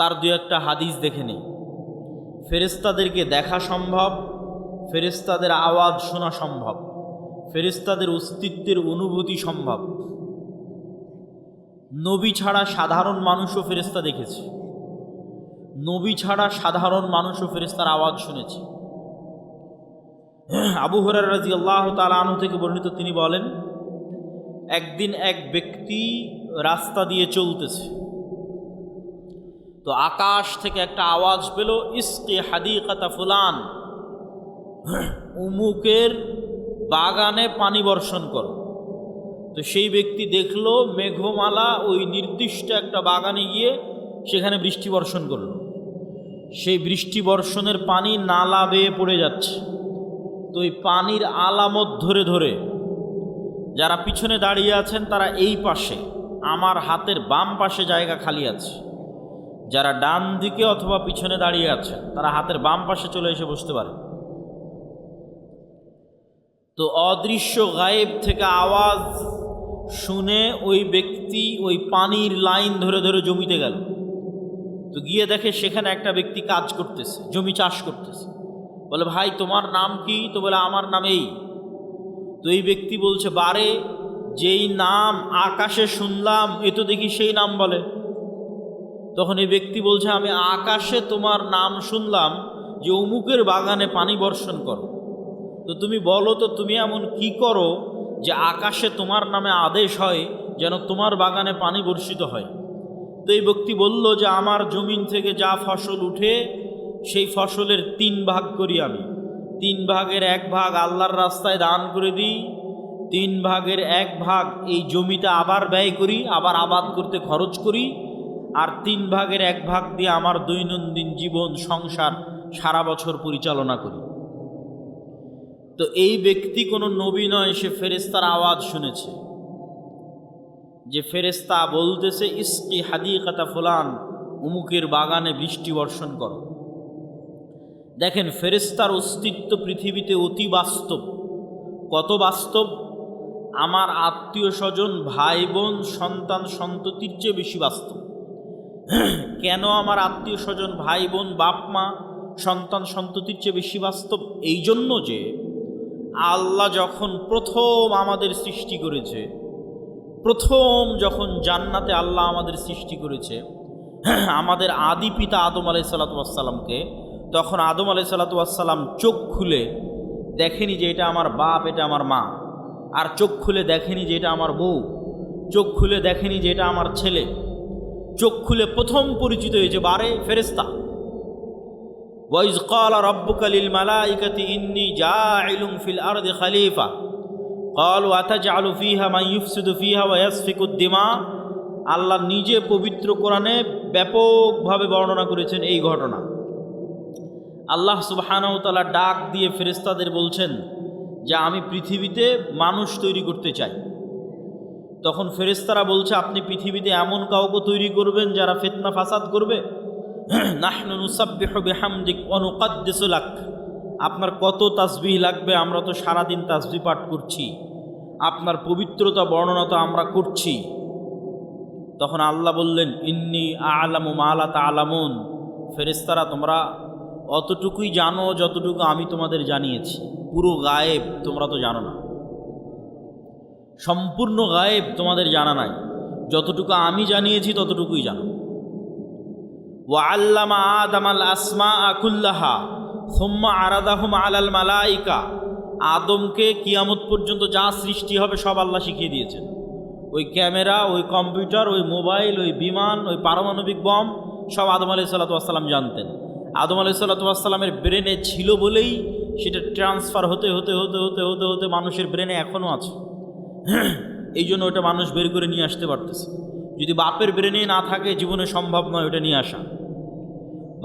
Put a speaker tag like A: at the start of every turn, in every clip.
A: তার দু একটা হাদিস দেখে নেই। ফেরেশতাদেরকে দেখা সম্ভব, ফেরেশতাদের আওয়াজ শোনা সম্ভব, ফেরেশতাদের অস্তিত্বের অনুভূতি সম্ভব। নবী ছাড়া সাধারণ মানুষও ফেরেশতা দেখেছে, নবী ছাড়া সাধারণ মানুষও ফেরেশতার আওয়াজ শুনেছে। আবু হুরায়রা রাদিয়াল্লাহু তাআলা আনহু থেকে বর্ণিত, তিনি বলেন, একদিন এক ব্যক্তি রাস্তা দিয়ে চলতেছে, তো আকাশ থেকে একটা আওয়াজ পেল, ইসকি হাদিকাতা ফুলান, উমুকের বাগানে পানি বর্ষণ করো। তো সেই ব্যক্তি দেখলো মেঘমালা ওই নির্দিষ্ট একটা বাগানে গিয়ে সেখানে বৃষ্টি বর্ষণ করলো। সেই বৃষ্টি বর্ষণের পানি নালা বেয়ে পড়ে যাচ্ছে। তো ওই পানির আলামত ধরে ধরে যারা পিছনে দাঁড়িয়ে আছেন তারা এই পাশে, আমার হাতের বাম পাশে জায়গা খালি আছে, যারা ডান দিকে অথবা পিছনে দাঁড়িয়ে আছেন তারা হাতের বাম পাশে চলে এসে বসতে পারে। তো অদৃশ্য গায়েব থেকে আওয়াজ শুনে ওই ব্যক্তি ওই পানির লাইন ধরে ধরে জমিতে গেল। তো গিয়ে দেখে সেখানে একটা ব্যক্তি কাজ করতেছে, জমি চাষ করতেছে। বলে, ভাই তোমার নাম কি? তো বলে, আমার নাম এই। তো এই ব্যক্তি বলছে, বারে যেই নাম আকাশে শুনলাম এ তো দেখি সেই নাম বলে। তখন এই ব্যক্তি বলছে, আমি আকাশে তোমার নাম শুনলাম যে অমুকের বাগানে পানি বর্ষণ করো। তো তুমি বলো তো তুমি এমন কি করো যে আকাশে তোমার নামে আদেশ হয় যেন তোমার বাগানে পানি বর্ষিত হয়? তো এই ব্যক্তি বলল যে আমার জমিন থেকে যা ফসল উঠে সেই ফসলের 3 ভাগ করি আমি, 3 ভাগের 1 ভাগ আল্লাহর রাস্তায় দান করে দিই, 3 ভাগের 1 ভাগ এই জমিতে আবার ব্যয় করি, আবার আবাদ করতে খরচ করি, আর 3 ভাগের 1 ভাগ দিয়ে আমার দৈনন্দিন জীবন সংসার সারা বছর পরিচালনা করি। তো এই ব্যক্তি কোনো নবী নয়, সে ফেরেশতার আওয়াজ শুনেছে যে ফেরেশতা বলতেছে, ইসকি হাদিকাতা ফুলান, উমুকের বাগানে বৃষ্টি বর্ষণ করো। দেখেন, ফেরেশতার অস্তিত্ব পৃথিবীতে অতি বাস্তব। কত বাস্তব? আমার আত্মীয় স্বজন, ভাই বোন, সন্তান সন্ততির চেয়ে বেশি বাস্তব। কেন আমার আত্মীয় স্বজন, ভাই বোন, বাপ মা, সন্তান সন্ততির চেয়ে বেশি বাস্তব? এই জন্য যে আল্লাহ যখন প্রথম আমাদের সৃষ্টি করেছে, প্রথম যখন জান্নাতে আল্লাহ আমাদের সৃষ্টি করেছে আমাদের আদি পিতা আদম আলাইহিসসালাতু ওয়াসসালামকে, তখন আদম আলাইহিসসালাতু ওয়াসসালাম চোখ খুলে দেখেনি যে এটা আমার বাপ, এটা আমার মা, আর চোখ খুলে দেখেনি যে এটা আমার বউ, চোখ খুলে দেখেনি যে এটা আমার ছেলে। চোখ খুলে প্রথম পরিচিত হয়েছে বারে ফেরেশতা। ওয়াইজ ক্বালা রাব্বুকা লিল মালাইকাতি ইন্নী জাইলুন ফিল আরদি খলিফা ক্বালু আতাজআলু ফিহা মান ইউফসিদু ফিহা ওয়া ইয়াসফিকুদ দিমা। আল্লাহ নিজে পবিত্র কোরআনে ব্যাপকভাবে বর্ণনা করেছেন এই ঘটনা। আল্লাহ সুবহানাহু ওয়া তাআলা ডাক দিয়ে ফেরেশতাদের বলছেন যে আমি পৃথিবীতে মানুষ তৈরি করতে চাই। তখন ফেরেশতারা বলছে, আপনি পৃথিবীতে এমন কাউকে তৈরি করবেন যারা ফিতনা ফাসাদ করবে? নাহনু নুসাব্বিহু বিহামদিক ওয়া নুকদ্দিসু লাক। আপনার কত তাসবিহ লাগবে? আমরা তো সারাদিন তাসবিহ পাঠ করছি, আপনার পবিত্রতা বর্ণনা তো আমরা করছি। তখন আল্লাহ বললেন, ইন্নী আ'লামু মা লা তা'লামুন। ফেরেশতারা, তোমরা অতটুকুই জানো যতটুকু আমি তোমাদের জানিয়েছি। পুরো গায়েব তোমরা তো জানো না, সম্পূর্ণ গায়েব তোমাদের জানা নাই, যতটুকু আমি জানিয়েছি ততটুকুই জানো। ওয়া আল্লামা আদামাল আসমাআ কুল্লাহা সুম্মা আরাদাহুম আলাল মালাইকা। আদমকে কিয়ামত পর্যন্ত যা সৃষ্টি হবে সব আল্লাহ শিখিয়ে দিয়েছেন। ওই ক্যামেরা, ওই কম্পিউটার, ওই মোবাইল, ওই বিমান, ওই পারমাণবিক বম সব আদম আলাইহিসসালাতু ওয়াসসালাম জানতেন। আদম আলাইহিসসালাতু ওয়াসসালামের ব্রেনে ছিল বলেই সেটা ট্রান্সফার হতে হতে হতে হতে হতে হতে মানুষের ব্রেনে এখনও আছে। এই জন্য ওটা মানুষ বের করে নিয়ে আসতে পারতেছে। যদি বাপের ব্রেনে না থাকে জীবনে সম্ভব নয় ওটা নিয়ে আসা।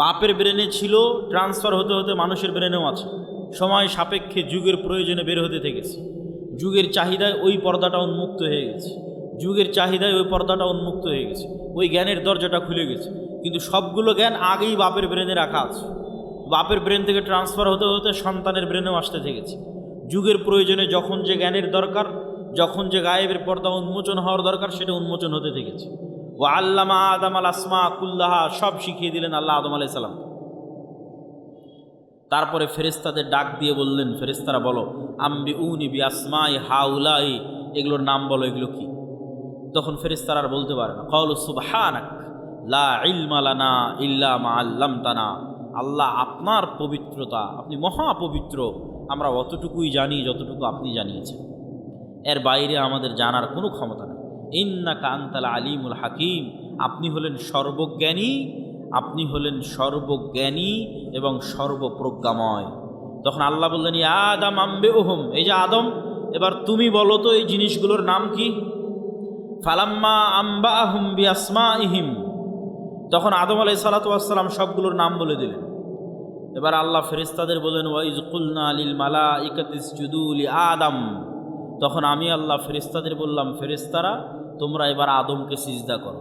A: বাপের ব্রেনে ছিল, ট্রান্সফার হতে হতে মানুষের ব্রেনেও আছে। সময় সাপেক্ষে যুগের প্রয়োজনে বের হতে থেকেছে। যুগের চাহিদায় ওই পর্দাটা উন্মুক্ত হয়ে গেছে, যুগের চাহিদায় ওই পর্দাটা উন্মুক্ত হয়ে গেছে, ওই জ্ঞানের দরজাটা খুলে গেছে। কিন্তু সবগুলো জ্ঞান আগেই বাপের ব্রেনে রাখা আছে। বাপের ব্রেন থেকে ট্রান্সফার হতে হতে সন্তানের ব্রেনেও আসতে থেকেছে। যুগের প্রয়োজনে যখন যে জ্ঞানের দরকার, যখন যে গায়েবের পর্দা উন্মোচন হওয়ার দরকার, সেটা উন্মোচন হতে থেকেছে। ওয়া আল্লামা আদম আল আসমা কুল্লাহা, সব শিখিয়ে দিলেন আল্লাহ আদম আলাইহিস সালাম। তারপরে ফেরেশতাদের ডাক দিয়ে বললেন, ফেরেশতারা বলো, আম্বিউনি বি আসমাই হাউলাই, এগুলোর নাম বলো, এগুলো কি? তখন ফেরেশতারা আর বলতে পারে না। ক্বালু সুবহানাক লা ইলমা লানা ইল্লা মা আল্লামতানা, আল্লাহ আপনার পবিত্রতা, আপনি মহাপবিত্র, আমরা অতটুকুই জানি যতটুকু আপনি জানিয়েছেন, এর বাইরে আমাদের জানার কোনো ক্ষমতা নেই। ইন্নাকা আনতাল আলিমুল হাকিম, আপনি হলেন সর্বজ্ঞানী, আপনি হলেন সর্বজ্ঞানী এবং সর্বপ্রজ্ঞাময়। তখন আল্লাহ বললেন, ইয়া আদম আম্বিউহুম, এই যে আদম, এবার তুমি বলো তো এই জিনিসগুলোর নাম কি? ফালাম্মা আম্বাআহুম বিআসমাইহিম, তখন আদম আলাইহিস সালাতু ওয়াস সালাম সবগুলোর নাম বলে দিলেন। এবার আল্লাহ ফেরেশতাদের বলেন, ওয়াইজ কুলনা লিল মালাইকাতি ইসজুদু লি আদম, তখন আমি আল্লাহ ফেরেশতাদের বললাম, ফেরেশতারা তোমরা এবার আদমকে সিজদা করো।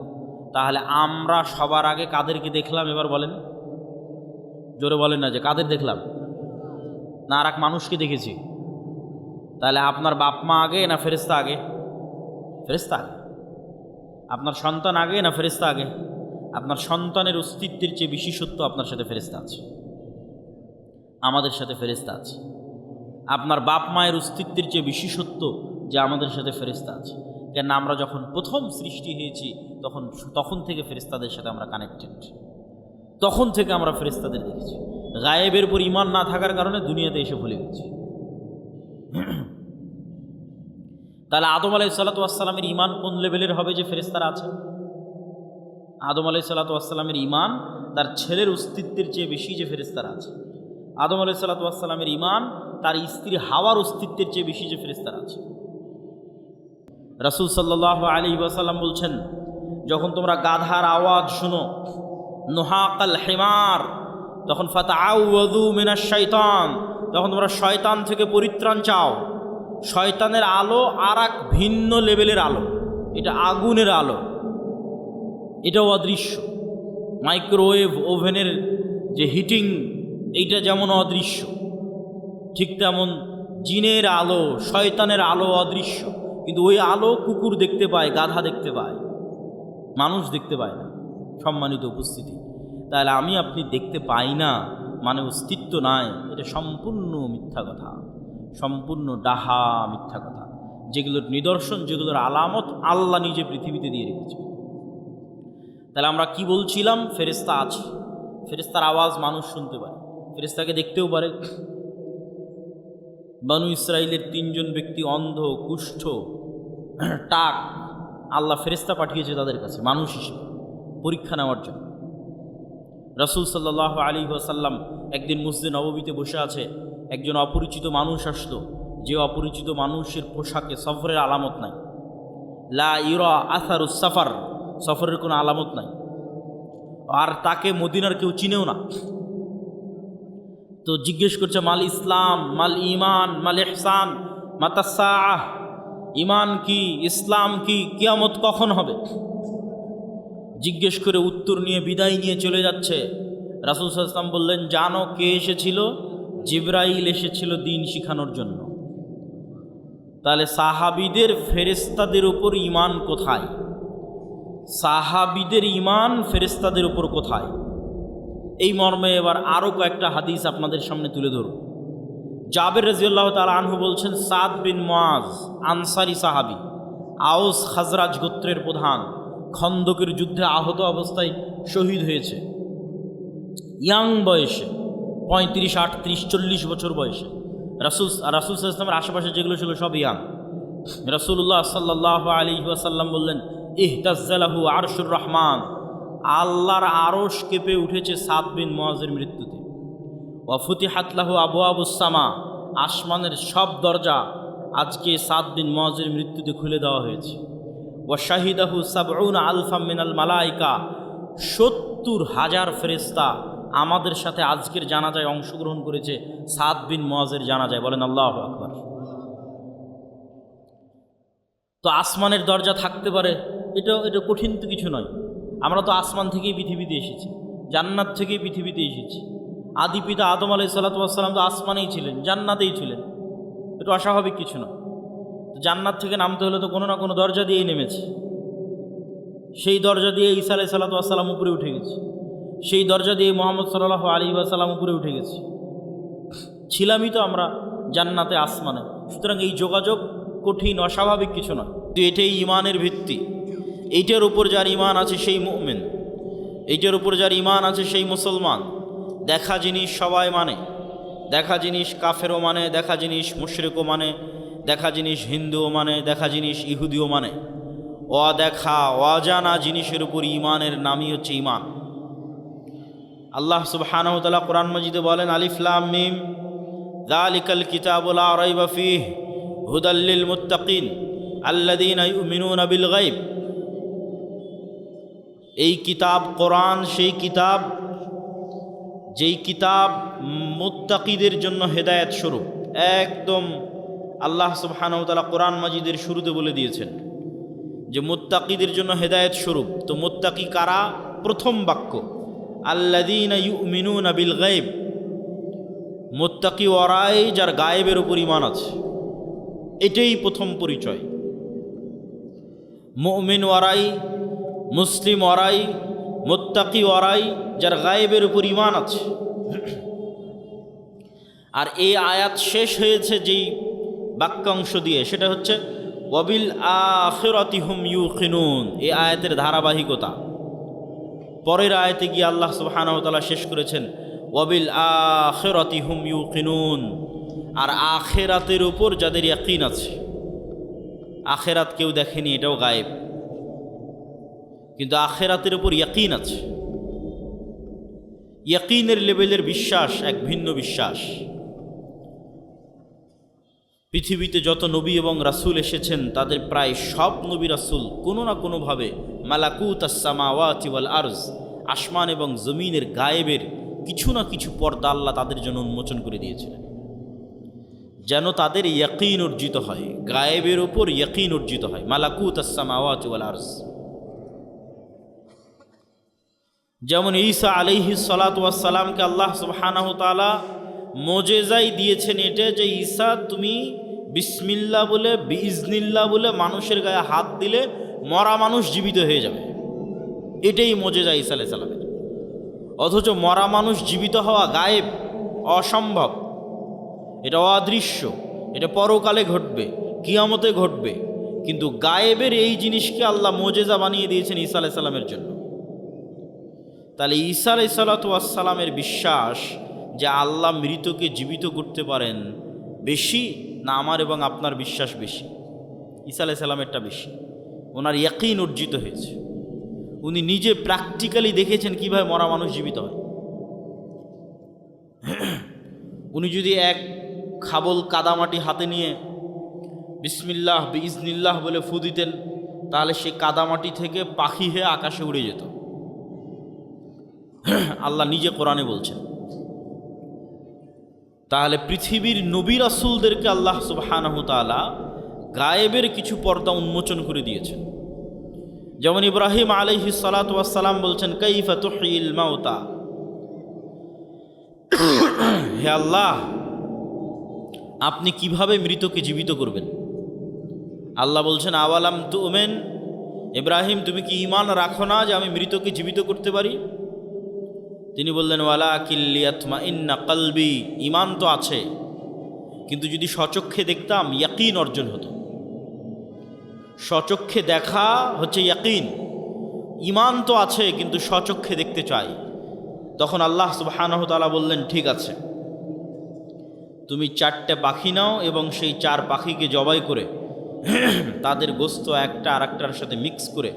A: তাহলে আমরা সবার আগে কাদেরকে দেখলাম? এবার বলেন, জোরে বলেন না যে কাদের দেখলাম, না আর এক মানুষকে দেখেছি। তাহলে আপনার বাপ মা আগে না ফেরেশতা আগে? ফেরেশতা আগে। আপনার সন্তান আগে না ফেরেশতা আগে? আপনার সন্তানের অস্তিত্বের চেয়ে বিশেষত্ব আপনার সাথে ফেরেশতা আছে, আমাদের সাথে ফেরেশতা আছে। আপনার বাপ মায়ের অস্তিত্বের চেয়ে বিশেষত্ব যে আমাদের সাথে ফেরেশতা আছে। কেন আমরা যখন প্রথম সৃষ্টি হয়েছি তখন থেকে ফেরেশতাদের সাথে আমরা কানেক্টেড, তখন থেকে আমরা ফেরেশতাদের দেখেছি। গায়েবের উপর ঈমান না থাকার কারণে দুনিয়াতে এসে ভুলে গেছি। তাহলে আদম আলাইহিস সালাতু ওয়াস সালামের ঈমান কোন লেভেলের হবে যে ফেরেশতারা আছে? আদম আলাইহিস সালাতু ওয়াস সালামের ঈমান তার ছেলের অস্তিত্বের চেয়ে বেশি যে ফেরেশতারা আছে। আদম আলাইহিস সালাতু ওয়াস সালামের ঈমান তার স্ত্রী হাওয়ার অস্তিত্বের চেয়ে বেশি যে ফেরেশতারা আছে। রাসূল সাল্লাল্লাহু আলাইহি ওয়াসাল্লাম বলছেন, যখন তোমরা গাধার আওয়াজ শুনো, নুহাকাল হিমার, তখন ফাতাআউযু মিনাশ শাইতান, তখন তোমরা শয়তান থেকে পরিত্রাণ চাও। শয়তানের আলো আর এক ভিন্ন লেভেলের আলো, এটা আগুনের আলো, এটাও অদৃশ্য। মাইক্রোওয়েভ ওভেনের যে হিটিং, এইটা যেমন অদৃশ্য, ঠিক তেমন জিনের আলো, শয়তানের আলো অদৃশ্য, কিন্তু ওই আলো কুকুর দেখতে পায়, গাধা দেখতে পায়, মানুষ দেখতে পায় না। সম্মানিত উপস্থিতি, তাহলে আমি আপনি দেখতে পাই না মানে অস্তিত্ব নাই, এটা সম্পূর্ণ মিথ্যা কথা, সম্পূর্ণ ডাহা মিথ্যা কথা, যেগুলোর নিদর্শন, যেগুলোর আলামত আল্লাহ নিজে পৃথিবীতে দিয়ে রেখেছে। তাহলে আমরা কি বলছিলাম? ফেরেশতা আছে, ফেরেশতার আওয়াজ মানুষ শুনতে পারে, ফেরেশতাকে দেখতেও পারে। বনু ইসরাইলের 3 জন ব্যক্তি অন্ধ, কুষ্ঠ, টাক, আল্লাহ ফেরেশতা পাঠিয়েছে তাদের কাছে মানুষ হিসেবে পরীক্ষা নেওয়ার জন্য। রাসূল সাল্লাল্লাহু আলাইহি ওয়াসাল্লাম একদিন মসজিদে নববীতে বসে আছে, একজন অপরিচিত মানুষ আসলো, যে অপরিচিত মানুষের পোশাকে সফরের আলামত নাই, লা ইউরা আসারুস সাফার, সফরের কোনো আলামত নাই, আর তাকে মদিনার কেউ চিনেও না। তো জিজ্ঞেস করছে, মাল ইসলাম, মাল ঈমান, মাল ইহসান, মাতাসাআহ, ঈমান কি, ইসলাম কি, কিয়ামত কখন হবে? জিজ্ঞেস করে উত্তর নিয়ে বিদায় নিয়ে চলে যাচ্ছে। রাসূল সাল্লাল্লাহু আলাইহি ওয়াসাল্লাম বললেন, জানো কে এসেছিল? জিবরাইল এসেছিল দিন শিখানোর জন্য। তাহলে সাহাবীদের ফেরেশতাদের উপর ঈমান কোথায়? সাহাবীদের ঈমান ফেরেশতাদের উপর কোথায়? এই মর্মে এবার আরও কয়েকটা হাদিস আপনাদের সামনে তুলে ধরব। জাবের রাদিয়াল্লাহু তাআলা আনহু বলছেন, সাদ বিন মুআজ আনসারী সাহাবী, আওস খাজরাজ গোত্রের প্রধান, খন্দকের যুদ্ধে আহত অবস্থায় শহীদ হয়েছে, ইয়াং বয়সে, 35, 38, 40 বছর বয়সে। রাসূল সাল্লাল্লাহু আলাইহি ওয়াসাল্লামের আশেপাশে যেগুলো ছিল সব ইয়াং। রাসূলুল্লাহ সাল্লাল্লাহু আলাইহি ওয়াসাল্লাম বললেন, ইহতাজ্জালাহু আরশুর রহমান, আল্লাহর আরশ কেঁপে উঠেছে সাদ বিন মুআজের মৃত্যুতে। ওয়া ফুতিহাত লাহু আবওয়াবুস সামা, আসমানের সব দরজা আজকে সাদ বিন মুআজের মৃত্যুতে খুলে দেওয়া হয়েছে। ওয়া শাহিদাহু ৭০ আলফা মিনাল মালাইকা, ৭০,০০০ ফেরেশতা আমাদের সাথে আজকের জানাজায় অংশগ্রহণ করেছে সাদ বিন মুআজের জানাজায়। বলেন আল্লাহু আকবার। তো আসমানের দরজা থাকতে পারে, এটা কঠিন তো কিছু নয়। আমরা তো আসমান থেকেই পৃথিবীতে এসেছি, জান্নাত থেকেই পৃথিবীতে এসেছি। আদি পিতা আদম আলাইহিস সালাতু ওয়াস সালাম তো আসমানেই ছিলেন, জান্নাতেই ছিলেন, এটা অস্বাভাবিক কিছু না। জান্নাত থেকে নামতে হলে তো কোনো না কোনো দরজা দিয়েই নেমেছে, সেই দরজা দিয়ে ঈসা আলাইহিস সালাম উপরে উঠে গেছে, সেই দরজা দিয়ে মুহাম্মদ সাল্লাল্লাহু আলাইহি ওয়াসাল্লাম উপরে উঠে গেছে। ছিলামই তো আমরা জান্নাতে আসমানে। সুতরাং এই যোগাযোগ কঠিন অস্বাভাবিক কিছু নয়, এটাই ইমানের ভিত্তি। এইটার উপর যার ইমান আছে সেই মুমিন, এইটার উপর যার ইমান আছে সেই মুসলমান। দেখা জিনিস সবাই মানে, দেখা জিনিস কাফেরও মানে, দেখা জিনিস মুশরিকও মানে, দেখা জিনিস হিন্দুও মানে, দেখা জিনিস ইহুদিও মানে। অদেখা অজানা জিনিসের উপর ইমানের নামই হচ্ছে ইমান। আল্লাহ সুবহানাহু ওয়া তাআলা কোরআন মাজিদে বলেন, আলিফ লাম মিম যালিকাল কিতাবু লা রাইবা ফীহি হুদাল লিল মুত্তাকিন আল্লাযীনা ইউমিনুনা বিল গায়ব। এই কিতাব কোরআন সেই কিতাব যেই কিতাব মুত্তাকিদের জন্য হেদায়েত স্বরূপ। একদম আল্লাহ সুবহানাহু ওয়া তাআলা কোরআন মাজিদের শুরুতে বলে দিয়েছেন যে মুত্তাকিদের জন্য হেদায়েত স্বরূপ। তো মুত্তাকি কারা? প্রথম বাক্য আল্লাযীনা ইউমিনুনা বিল গায়ব। মুত্তাকি ওরাই যার গায়েবের উপর ঈমান আছে, এটাই প্রথম পরিচয়। মুমিন ওরাই, মুসলিম ওরাই, মুত্তাকি ওরাই যার গায়েবের উপর ঈমান আছে। আর এই আয়াত শেষ হয়েছে যেই বাক্যাংশ দিয়ে, সেটা হচ্ছে ওয়াবিল আখিরাতি হুম ইউকিনুন। এই আয়াতের ধারাবাহিকতা। পরের আয়াতে গিয়ে আল্লাহ সুবহানাহু ওয়া তাআলা শেষ করেছেন ওয়াবিল আখিরাতি হুম ইউকিনুন। আর আখিরাতের উপর যাদের ইয়াকিন আছে। আখিরাত কেউ দেখেনি, এটাও গায়েব, কিন্তু আখিরাতের উপর ইয়াকিন আছে। ইয়াকিনের লেভেলের বিশ্বাস এক ভিন্ন বিশ্বাস। পৃথিবীতে যত নবী এবং রাসূল এসেছেন তাদের প্রায় সব নবী রাসূল কোনো না কোনোভাবে মালাকুত আস-সামাওয়াতি ওয়াল আরজ, আসমান এবং জমিনের গায়েবের কিছু না কিছু পর্দা আল্লাহ তাদের জন্য উন্মোচন করে দিয়েছিলেন, যেন তাদের ইয়াকিন অর্জিত হয়, গায়েবের উপর ইয়াকিন অর্জিত হয়। মালাকুত আস-সামাওয়াতি ওয়াল আরজ। যেমন ঈসা আলাইহিস সালাতু ওয়াস সালামকে আল্লাহ সুবহানাহু ওয়া তাআলা মুজিজাই দিয়েছেন এটা যে ঈসা তুমি বিসমিল্লাহ বলে বিইজনিল্লাহ বলে মানুষের গায়ে হাত দিলে মরা মানুষ জীবিত হয়ে যাবে। এটাই মুজিজা ঈসা আলাইহিস সালামের। অথচ মরা মানুষ জীবিত হওয়া গায়েব, অসম্ভব, এটা অদৃশ্য, এটা পরকালে ঘটবে, কিয়ামতে ঘটবে। কিন্তু গায়েবের এই জিনিসকে আল্লাহ মুজিজা বানিয়ে দিয়েছেন ঈসা আলাইহিস সালামের জন্য। তাহলে ঈসা আলাইহিস সালামের বিশ্বাস যে আল্লাহ মৃতকে জীবিত করতে পারেন বেশি না আমার এবং আপনার বিশ্বাস বেশি? ঈসা আলাইহিস সালামেরটা বেশি। ওনার ইয়াকিন অর্জিত হয়েছে, উনি নিজে প্র্যাকটিক্যালি দেখেছেন কিভাবে মরা মানুষ জীবিত হয়। উনি যদি এক খাবল কাদামাটি হাতে নিয়ে বিসমিল্লাহ বিইজনিল্লাহ বলে ফু দিতেন, তাহলে সেই কাদামাটি থেকে পাখি হয়ে আকাশে উড়ে যেত। আল্লাহ নিজে কোরআনে বলছেন। তাহলে পৃথিবীর নবী রাসূলদেরকে আল্লাহ সুবহানাহু ওয়া তাআলা গায়েবের কিছু পর্দা উন্মোচন করে দিয়েছেন। যেমন ইব্রাহিম আলাইহিস সালাতু ওয়াস সালাম বলছেন কাইফা তুহয়িল মাউতা। হে আল্লাহ, আপনি কিভাবে মৃতকে জীবিত করবেন? আল্লাহ বলছেন আওয়ালাম তুমিন, ইব্রাহিম তুমি কি ঈমান রাখো না যে আমি মৃতকে জীবিত করতে পারি? তিনি বললেন ওয়ালাকিন লিয়াতমাইন্না কলবি। ঈমান তো আছে, কিন্তু যদি স্বচক্ষে দেখতাম ইয়াকিন অর্জন হতো। স্বচক্ষে দেখা হচ্ছে ইয়াকিন। ঈমান তো আছে কিন্তু স্বচক্ষে দেখতে চাই। তখন আল্লাহ সুবহানাহু ওয়া তাআলা বললেন ঠিক আছে, তুমি 4টে পাখি নাও এবং সেই 4 পাখিকে জবাই করে তাদের গোস্ত একটা আরেকটার সাথে মিক্স করে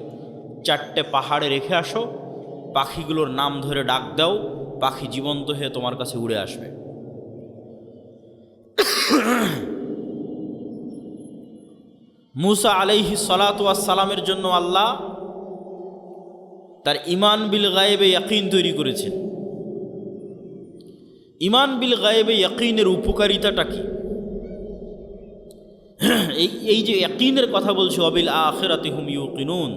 A: 4টে পাহাড়ে রেখে আসো, পাখিগুলোর নাম ধরে ডাক দাও, পাখি জীবন্ত হয়ে তোমার কাছে উড়ে আসবে। মুসা আলাইহিস সালাতু ওয়াস সালামের জন্য আল্লাহ তার ঈমান বিল গায়েবে ইয়াকিন তৈরি করেছেন। ঈমান বিল গায়েবে ইয়াকিনের উপকারিতাটা কি? এই যে ইয়াকিনের কথা বলছি, ওয়াবিল আখিরাতি হুম ইউকিনুন,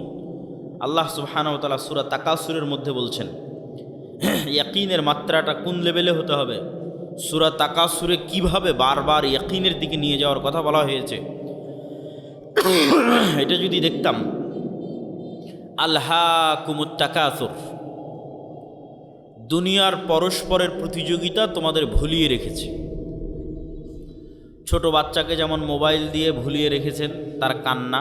A: আল্লাহ সুবহানাহু ওয়া তাআলা সূরা তাকাসুরের মধ্যে বলছেন ইয়াকিনের মাত্রাটা কোন লেভেলে হতে হবে। সূরা তাকাসুরে কিভাবে বারবার ইয়াকিনের দিকে নিয়ে যাওয়ার কথা বলা হয়েছে, এটা যদি দেখতাম আলহাকুমুত তাকাসুর, দুনিয়ার পরস্পরের প্রতিযোগিতা তোমাদের ভুলিয়ে রেখেছে। ছোট বাচ্চাকে যেমন মোবাইল দিয়ে ভুলিয়ে রেখেছেন তার কান্না,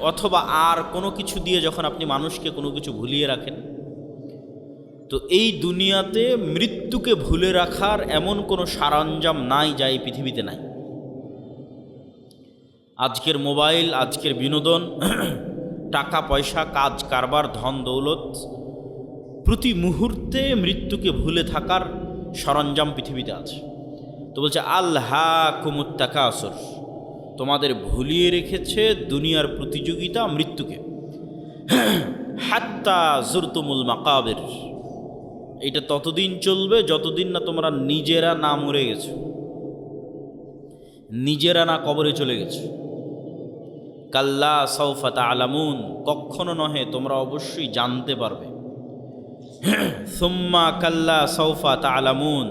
A: অথবা আর কোনো কিছু দিয়ে যখন আপনি মানুষকে কোনো কিছু ভুলিয়ে রাখেন, তো এই দুনিয়াতে মৃত্যুকে ভুলে রাখার এমন কোনো সরঞ্জাম নাই যা এই পৃথিবীতে নাই। আজকের মোবাইল, আজকের বিনোদন, টাকা পয়সা, কাজ কারবার, ধন দৌলত, প্রতি মুহূর্তে মৃত্যুকে ভুলে থাকার সরঞ্জাম পৃথিবীতে আছে। তো বলছে আলহাকুমুত তাকাসুর, তোমাদের ভুলিয়ে রেখেছে দুনিয়ার প্রতিযোগিতা মৃত্যুকে। হাত্তা জুরতুমুল মাকাবির, এটা ততদিন চলবে যতদিন না তোমরা নিজেরা না মরে গেছো, নিজেরা না কবরে চলে গেছো। কাল্লা সাউফা তা'লামুন, কখনো নহে, তোমরা অবশ্যই জানতে পারবে। সুম্মা কাল্লা সাউফা তা'লামুন,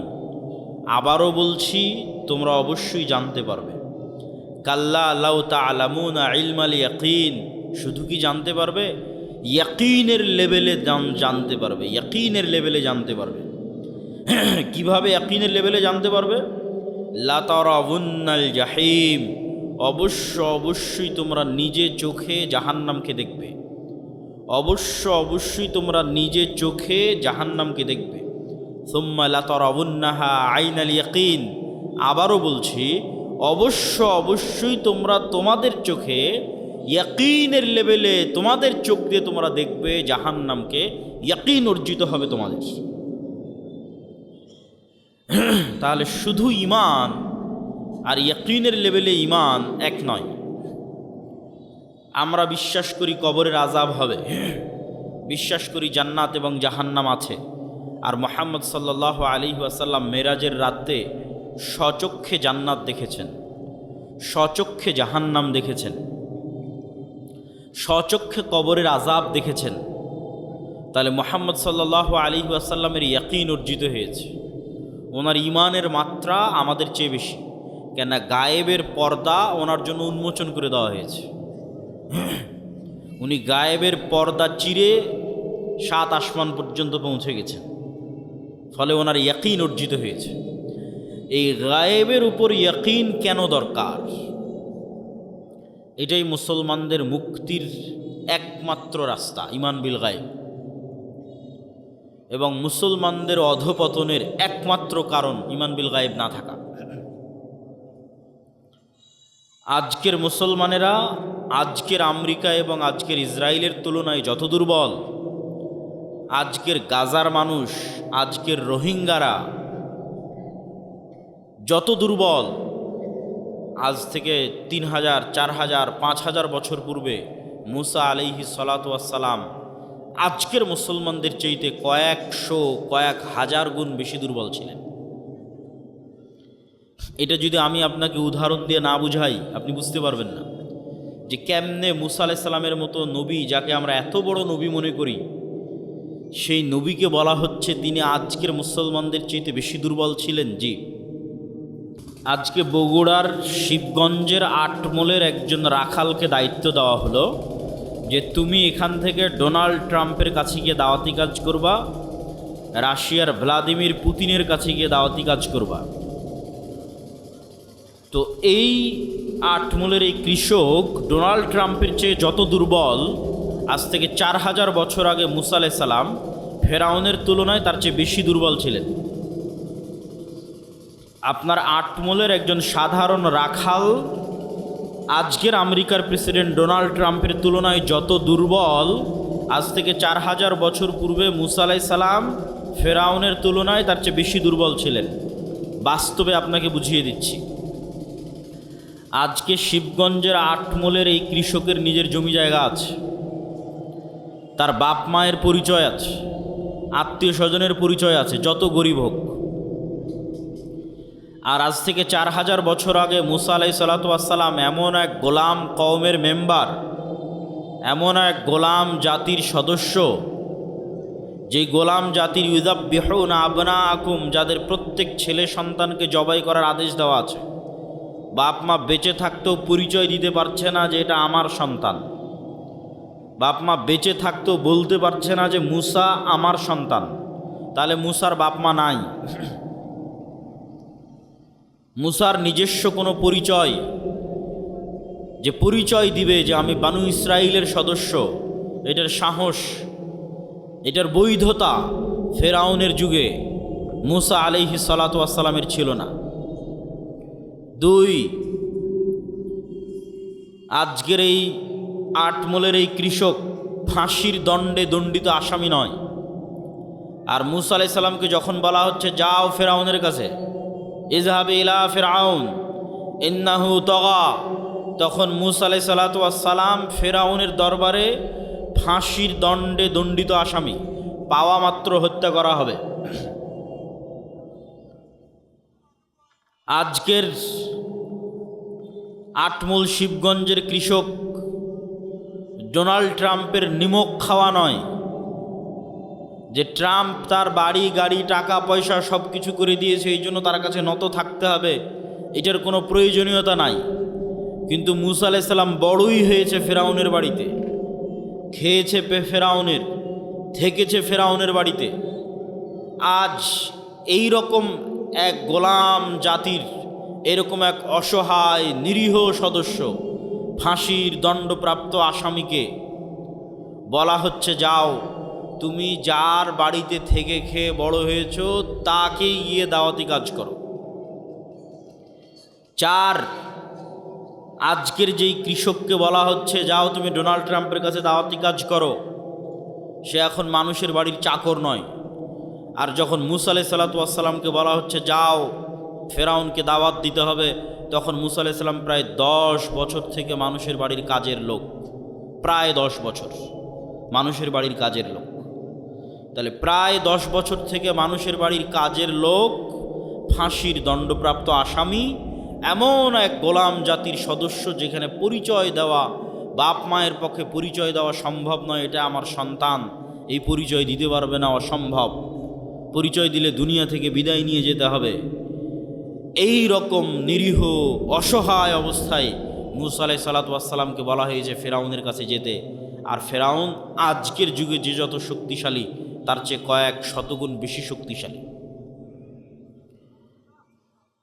A: আবারও বলছি তোমরা অবশ্যই জানতে পারবে। কাল্লা লাউ তা'লামুনা ইলমাল ইয়াকিন, শুধু কি জানতে পারবে, ইয়াকিনের লেভেলে জানতে পারবে, ইয়াকিনের লেভেলে জানতে পারবে। কিভাবে ইয়াকিনের লেভেলে জানতে পারবে? লা তারাউন্নাল জাহিম, অবশ্যই তোমরা নিজে চোখে জাহান্নামকে দেখবে, অবশ্যই তোমরা নিজে চোখে জাহান্নামকে দেখবে। সুম্মা লা তারাউন্নাহা আইনাল ইয়াকিন, আবারও বলছি অবশ্যই তোমরা তোমাদের চোখে ইয়াকিনের লেভেলে, তোমাদের চোখ দিয়ে তোমরা দেখবে জাহান্নামকে, ইয়াকিন অর্জিত হবে তোমাদের। তাহলে শুধু ঈমান আর ইয়াকিনের লেভেলে ঈমান এক নয়। আমরা বিশ্বাস করি কবরের আযাব হবে, বিশ্বাস করি জান্নাত এবং জাহান্নাম আছে, আর মুহাম্মদ সাল্লাল্লাহু আলাইহি ওয়াসাল্লাম মেরাজের রাতে স্বচক্ষে জান্নাত দেখেছেন, স্বচক্ষে জাহান্নাম দেখেছেন, স্বচক্ষে কবরের আযাব দেখেছেন। তাহলে মুহাম্মদ সাল্লাল্লাহু আলাইহি ওয়াসাল্লামের ইয়াকিন অর্জিত হয়েছে, ওনার ঈমানের মাত্রা আমাদের চেয়ে বেশি। কেন? গায়েবের পর্দা ওনার জন্য উন্মোচন করে দেওয়া হয়েছে। উনি গায়েবের পর্দা চিরে 7 আসমান পর্যন্ত পৌঁছে গেছেন, ফলে ওনার ইয়াকিন অর্জিত হয়েছে। এই গায়েবের উপর ইয়াকিন কেন দরকার? এটাই মুসলমানদের মুক্তির একমাত্র রাস্তা, ঈমান বিল গায়েব, এবং মুসলমানদের অধপতনের একমাত্র কারণ ঈমান বিল গায়েব না থাকা। আজকের মুসলমানেরা আজকের আমেরিকা এবং আজকের ইসরায়েলের তুলনায় যত দুর্বল, আজকের গাজার মানুষ, আজকের রোহিঙ্গারা যত দুর্বল, আজ থেকে 3000, 4000, 5000 বছর পূর্বে মুসা আলাইহিস সালাতু ওয়াস সালাম আজকের মুসলমানদের চাইতে কয়েকশো, কয়েক হাজার গুণ বেশি দুর্বল ছিলেন। এটা যদি আমি আপনাকে উদাহরণ দিয়ে না বুঝাই, আপনি বুঝতে পারবেন না যে কেমনে মুসা আলাইহিস সালামের মতো নবী, যাকে আমরা এত বড় নবী মনে করি, সেই নবীকে বলা হচ্ছে তিনি আজকের মুসলমানদের চাইতে বেশি দুর্বল ছিলেন। জি, আজকে বগুড়ার শিবগঞ্জের আটমলের একজন রাখালকে দায়িত্ব দেওয়া হলো যে তুমি এখান থেকে ডোনাল্ড ট্রাম্পের কাছে গিয়ে দাওয়াতি কাজ করবা, রাশিয়ার ভ্লাদিমির পুতিনের কাছে গিয়ে দাওয়াতি কাজ করবা। তো এই আটমলের এই কৃষক ডোনাল্ড ট্রাম্পের চেয়ে যত দুর্বল, আজ থেকে 4000 বছর আগে মুসা আলাইহিস সালাম ফেরাউনের তুলনায় তার চেয়ে বেশি দুর্বল ছিলেন। আপনার আটমলের একজন সাধারণ রাখাল আজকের আমেরিকার প্রেসিডেন্ট ডোনাল্ড ট্রাম্পের তুলনায় যত দুর্বল, আজ থেকে 4000 বছর পূর্বে মুসা আলাইহিস সালাম ফেরাউনের তুলনায় তার চেয়ে বেশি দুর্বল ছিলেন। বাস্তবে আপনাকে বুঝিয়ে দিচ্ছি। আজকে শিবগঞ্জের আটমলের এই কৃষকের নিজের জমি জায়গা আছে, তার বাপ মায়ের পরিচয় আছে, আত্মীয় স্বজনের পরিচয় আছে, যত গরিব হোক। আর আজ থেকে 4000 বছর আগে মুসা আলাইহিস সালাতু ওয়াস সালাম এমন এক গোলাম কওমের মেম্বার, এমন এক গোলাম জাতির সদস্য, যেই গোলাম জাতির ইউযাব্বিহুনা আবনাআকুম, যাদের প্রত্যেক ছেলে সন্তানকে জবাই করার আদেশ দেওয়া আছে। বাপ মা বেঁচে থাকতেও পরিচয় দিতে পারছে না যে এটা আমার সন্তান। বাপ মা বেঁচে থাকতেও বলতে পারছে না যে মুসা আমার সন্তান, তাহলে মুসার বাপ মা নাই। মুসার নিজস্ব কোনো পরিচয়, যে পরিচয় দিবে যে আমি বানু ইসরাইলের সদস্য, এটার সাহস, এটার বৈধতা ফেরাউনের যুগে মুসা আলাইহিস সালাতু ওয়াস সালামের ছিল না। 2, আজকের এই আটমলের এই কৃষক ফাঁসির দণ্ডে দণ্ডিত আসামি নয়। আর মুসা আলাইহিস সালামকে যখন বলা হচ্ছে যাও ফেরাউনের কাছে, ইযহাব ইলা ফিরআউন ইন্নাহু তাগা, তখন মুসা আলাইহিস সালাতু ওয়াস সালাম ফেরাউনের দরবারে ফাঁসির দণ্ডে দণ্ডিত আসামি, পাওয়া মাত্র হত্যা করা হবে। আজকের আটমূল শিবগঞ্জের কৃষক ডোনাল্ড ট্রাম্পের নিমক খাওয়া নয়, যে ট্রাম্প তার বাড়ি গাড়ি টাকা পয়সা সব কিছু করে দিয়েছে, এই জন্য তার কাছে নত থাকতে হবে, এটার কোনো প্রয়োজনীয়তা নাই। কিন্তু মুসা আলাইহিস সালাম বড়ই হয়েছে ফেরাউনের বাড়িতে, খেয়েছে ফেরাউনের, থেকেছে ফেরাউনের বাড়িতে। আজ এই রকম এক গোলাম জাতির এরকম এক অসহায় নিরীহ সদস্য, ফাঁসির দণ্ডপ্রাপ্ত আসামিকে বলা হচ্ছে যাও তুমি যার বাড়িতে থেকে খেয়ে বড় হয়েছ তাকেই গিয়ে দাওয়াতি কাজ করো। 4, আজকের যেই কৃষককে বলা হচ্ছে যাও তুমি ডোনাল্ড ট্রাম্পের কাছে দাওয়াতি কাজ করো, সে এখন মানুষের বাড়ির চাকর নয়। আর যখন মুসা আলাইহিস সালাতু ওয়াস সালামকে বলা হচ্ছে যাও ফেরাউনকে দাওয়াত দিতে হবে, তখন মুসা আলাইহিস সালাম প্রায় 10 বছর থেকে মানুষের বাড়ির কাজের লোক, প্রায় 10 বছর মানুষের বাড়ির কাজের লোক। তাহলে প্রায় 10 বছর থেকে মানুষের বাড়ির কাজের লোক, ফাঁসির দণ্ডপ্রাপ্ত আসামি, এমন এক গোলাম জাতির সদস্য যেখানে পরিচয় দেওয়া বাপ মায়ের পক্ষে পরিচয় দেওয়া সম্ভব নয়, এটা আমার সন্তান, এই পরিচয় দিতে পারবে না, অসম্ভব, পরিচয় দিলে দুনিয়া থেকে বিদায় নিয়ে যেতে হবে। এই রকম নিরীহ অসহায় অবস্থায় মুসা আলাইহিস সালাতু ওয়াস সালামকে বলা হয়েছে ফেরাউনের কাছে যেতে। আর ফেরাউন আজকের যুগে যে যত শক্তিশালী তার চেয়ে কয়েক শতগুণ বেশি শক্তিশালী।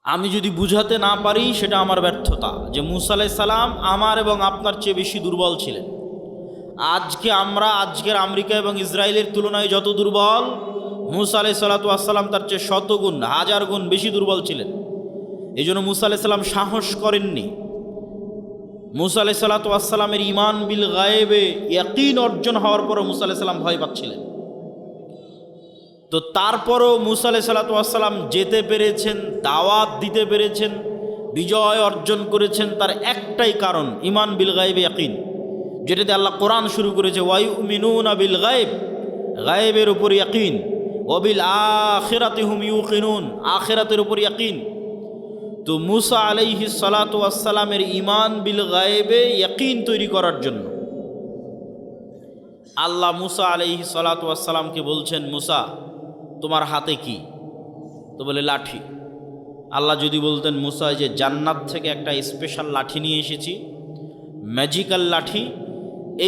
A: আমি যদি বুঝাতে না পারি সেটা আমার ব্যর্থতা, যে মুসা আলাইহিস সালাম আমার এবং আপনার চেয়ে বেশি দুর্বল ছিলেন। আজকের আমেরিকা এবং ইসরায়েলের তুলনায় যত দুর্বল, মুসা আলাইহিস সালাতু ওয়াস সালাম তার চেয়ে শতগুণ হাজার গুণ বেশি দুর্বল ছিলেন। এই জন্য মুসা আলাইহিস সালাম সাহস করেননি। মুসা আলাইহিস সালাতু ওয়াস সালামের ঈমান বিল গায়েবে ইয়াকিন অর্জন হওয়ার পরও মুসা আলাইহিস সালাম ভয় পাচ্ছিলেন। তো তারপরও মুসা আলাইহিস সালাতু ওয়াস সালাম যেতে পেরেছেন, দাওয়াত দিতে পেরেছেন, বিজয় অর্জন করেছেন, তার একটাই কারণ ঈমান বিল গায়েবে ইয়াকিন, যেটাতে আল্লাহ কোরআন শুরু করেছে ওয়ায়ুমিনুনা বিল গায়েব, গায়েবের উপর ইয়াকিন, ওয়াবিল আখিরাতি হুম ইউকিনুন, আখিরাতের উপর ইয়াকিন। তো মুসা আলাইহিস সালাতু ওয়াস সালামের ঈমান বিল গায়েবে ইয়াকিন তৈরি করার জন্য আল্লাহ মুসা আলাইহিস সালাতু ওয়াস সালামকে বলছেন, মুসা তোমার হাতে কি? তো বলে লাঠি। আল্লাহ যদি বলতেন মুসা যে জান্নাত থেকে একটা স্পেশাল লাঠি নিয়ে এসেছি, ম্যাজিক্যাল লাঠি,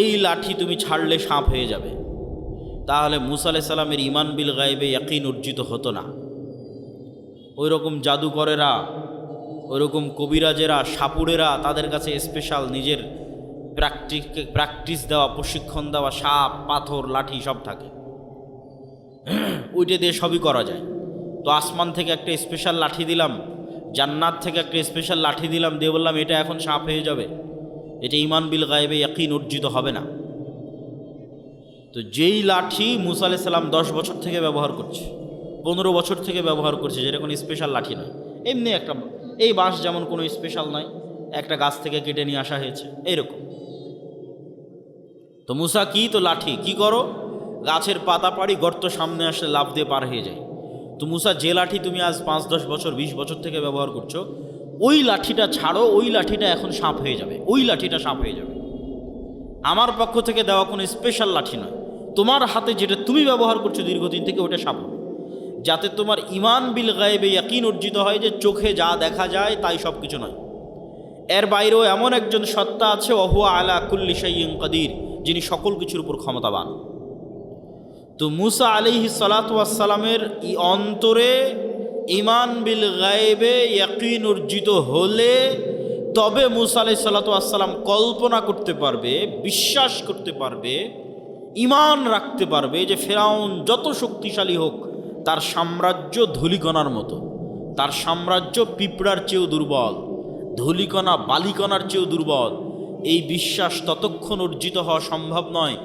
A: এই লাঠি তুমি ছাড়লে সাপ হয়ে যাবে, তাহলে মুসা আলাইহিস সালামের ঈমান বিল গায়েবে ইয়াকিন অর্জিত হতো না। ওই রকম জাদুকরেরা, ওইরকম কবিরাজেরা, সাপুড়েরা, তাদের কাছে স্পেশাল নিজের প্র্যাকটিস দেওয়া, প্রশিক্ষণ দেওয়া সাপ, পাথর, লাঠি সব থাকে, ওইটা দিয়ে সবই করা যায়। তো আসমান থেকে একটা স্পেশাল লাঠি দিলাম, জান্নাত থেকে একটা স্পেশাল লাঠি দিলাম, দিয়ে বললাম এটা এখন সাপ হয়ে যাবে, এটা ঈমান বিল গায়েবে ইয়াকিন অর্জিত হবে না। তো যেই লাঠি মুসা আলাইহিস সালাম 10 বছর থেকে ব্যবহার করছে, 15 বছর থেকে ব্যবহার করছে, যেটা কোনো স্পেশাল লাঠি নয়, এমনি একটা, এই বাঁশ যেমন কোনো স্পেশাল নয়, একটা গাছ থেকে কেটে নিয়ে আসা হয়েছে, এইরকম। তো মুসা কি, তো লাঠি, কি করো, গাছের পাতা পাড়ি, গর্ত সামনে আসলে লাফ দিয়ে পার হয়ে যায়। তো মুসা যে লাঠি তুমি আজ 5-10 বছর 20 বছর থেকে ব্যবহার করছো, ওই লাঠিটা ছাড়ো, ওই লাঠিটা এখন সাপ হয়ে যাবে, ওই লাঠিটা সাপ হয়ে যাবে। আমার পক্ষ থেকে দেওয়া কোনো স্পেশাল লাঠি নয়, তোমার হাতে যেটা তুমি ব্যবহার করছো দীর্ঘদিন থেকে, ওটা সাপ হবে, যাতে তোমার ঈমান বিল গায়েবে ইয়াকিন অর্জিত হয় যে চোখে যা দেখা যায় তাই সব কিছু নয়, এর বাইরেও এমন একজন সত্তা আছে, ওয়া হুয়া আলা কুল্লি শাইইন কাদির, যিনি সকল কিছুর উপর ক্ষমতাবান। তো মুসা আলাইহিস সালাতু ওয়াস সালামের এই অন্তরে ঈমান বিল গায়বে ইয়াকিন অর্জিত হলে তবে মুসা আলাইহিস সালাতু ওয়াস সালাম কল্পনা করতে পারবে, বিশ্বাস করতে পারবে, ঈমান রাখতে পারবে যে ফেরাউন যত শক্তিশালী হোক তার সাম্রাজ্য ধূলিকণার মতো, তার সাম্রাজ্য পিঁপড়ার চেয়েও দুর্বল, ধূলিকণা বালিকণার চেয়েও দুর্বল। এই বিশ্বাস ততক্ষণ অর্জিত হওয়া সম্ভব নয়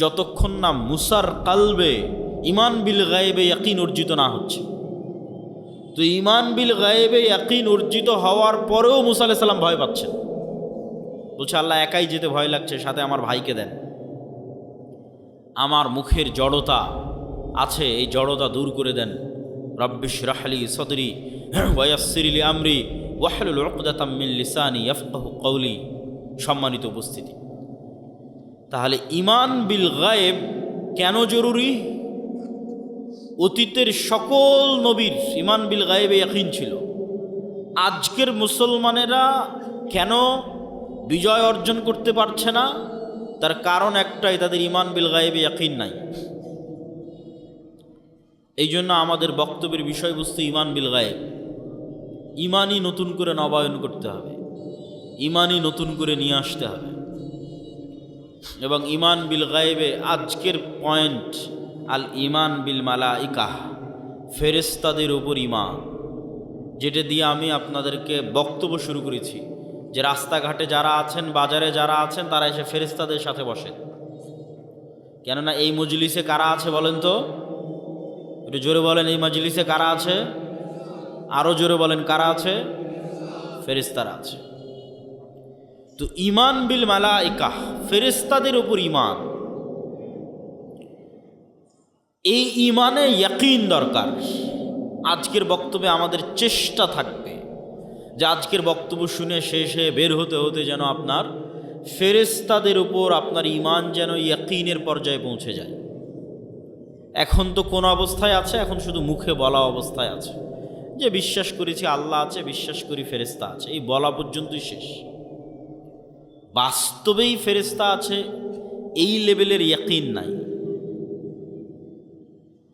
A: যতক্ষণ না মুসার কালবে ঈমান বিল গায়বে ইয়াকিন অর্জিত না হচ্ছে। তো ঈমান বিল গায়বে ইয়াকিন অর্জিত হওয়ার পরেও মুসা আলাইহিস সালাম ভয় পাচ্ছেন, বলছে আল্লাহ একাই যেতে ভয় লাগছে, সাথে আমার ভাইকে দেন। আমার মুখের জড়তা আছে, এই জড়তা দূর করে দেন। রব্বিশ রাহলি সদরি ওয়ায়াসসির লি আমরি ওয়াহলুল উকদাতাম মিন লিসানি ইয়াফকাহু কওলি। সম্মানিত উপস্থিতি, তাহলে ঈমান বিল গায়েব কেন জরুরি? অতীতের সকল নবীর ঈমান বিল গায়েবে ইয়াকিন ছিল। আজকের মুসলমানেরা কেন বিজয় অর্জন করতে পারছে না? তার কারণ একটাই, তাদের ঈমান বিল গায়েবে ইয়াকিন নাই। এই জন্য আমাদের বক্তব্যের বিষয়বস্তু ঈমান বিল গায়েব। ঈমানই নতুন করে নবায়ন করতে হবে, ঈমানই নতুন করে নিয়ে আসতে হবে। এবং ঈমান বিল গায়েবে আজকের পয়েন্ট আল ঈমান বিল মালাইকাহ, ফেরেশতাদের উপর ঈমান, যেটা দিয়ে আমি আপনাদেরকে বক্তব্য শুরু করেছি যে রাস্তাঘাটে যারা আছেন, বাজারে যারা আছেন, তারা এসে ফেরেশতাদের সাথে বসেন। কেননা এই মজলিসে কারা আছে বলেন তো? একটু জোরে বলেন, এই মজলিসে কারা আছে? আরও জোরে বলেন, কারা আছে? ফেরেশতারা আছে। তো ঈমান বিল মালাইকাহ, ফেরেশতাদের উপর ঈমান, এই ঈমানে ইয়াকিন দরকার। আজকের বক্তব্যে আমাদের চেষ্টা থাকবে যে আজকের বক্তব্য শুনে শেষে বের হতে হতে যেন আপনার ফেরেশতাদের উপর আপনার ঈমান যেন ইয়াকিনের পর্যায়ে পৌঁছে যায়। এখন তো কোন অবস্থায় আছে? এখন শুধু মুখে বলা অবস্থায় আছে যে বিশ্বাস করেছি আল্লাহ আছে, বিশ্বাস করি ফেরেশতা আছে, এই বলা পর্যন্তই শেষ। বাস্তবেই ফেরেশতা আছে এই লেভেলের ইয়াকিন নাই।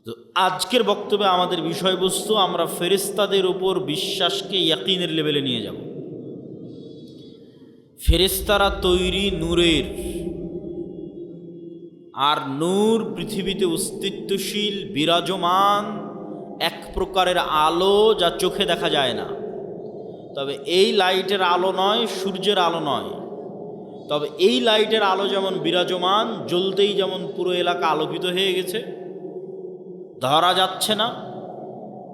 A: তো আজকের বক্তব্যে আমাদের বিষয়বস্তু, আমরা ফেরেশতাদের উপর বিশ্বাসকে ইয়াকিনের লেভেলে নিয়ে যাব। ফেরেশতারা তৈরি নূরের, আর নূর পৃথিবীতে অস্তিত্বশীল বিরাজমান এক প্রকারের আলো যা চোখে দেখা যায় না। তবে এই লাইটের আলো নয়, সূর্যের আলো নয়, তবে এই লাইটের আলো যেমন বিরাজমান, জ্বলতেই যেমন পুরো এলাকা আলোকিত হয়ে গেছে, ধরা যাচ্ছে না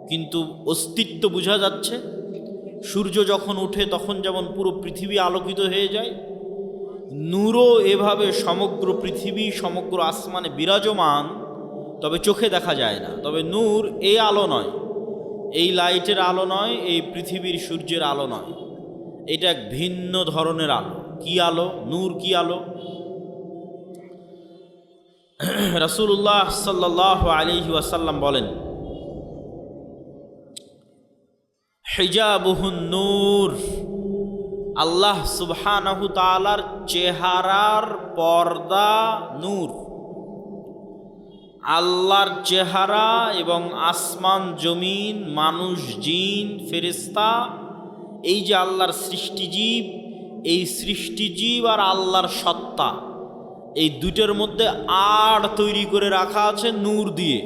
A: কিন্তু অস্তিত্ব বোঝা যাচ্ছে। সূর্য যখন ওঠে তখন যেমন পুরো পৃথিবী আলোকিত হয়ে যায়, নূরও এভাবে সমগ্র পৃথিবী, সমগ্র আসমানে বিরাজমান, তবে চোখে দেখা যায় না। তবে নূর এই আলো নয়, এই লাইটের আলো নয়, এই পৃথিবীর সূর্যের আলো নয়, এটা এক ভিন্ন ধরনের আলো। কি আলো? নূর কি আলো? রাসূলুল্লাহ সাল্লাল্লাহু আলাইহি ওয়াসাল্লাম বলেন, হিজাবুহুন নূর, আল্লাহ সুবহানাহু তাআলার চেহারার পর্দা নূর। আল্লাহর চেহারা এবং আসমান জমিন, মানুষ, জিন, ফেরেশতা, এই যে আল্লাহর সৃষ্টিজীব, এই সৃষ্টিজীব আর আল্লাহর সত্তা, এই দুটোর মধ্যে আড় তৈরি করে রাখা আছে নূর দিয়ে।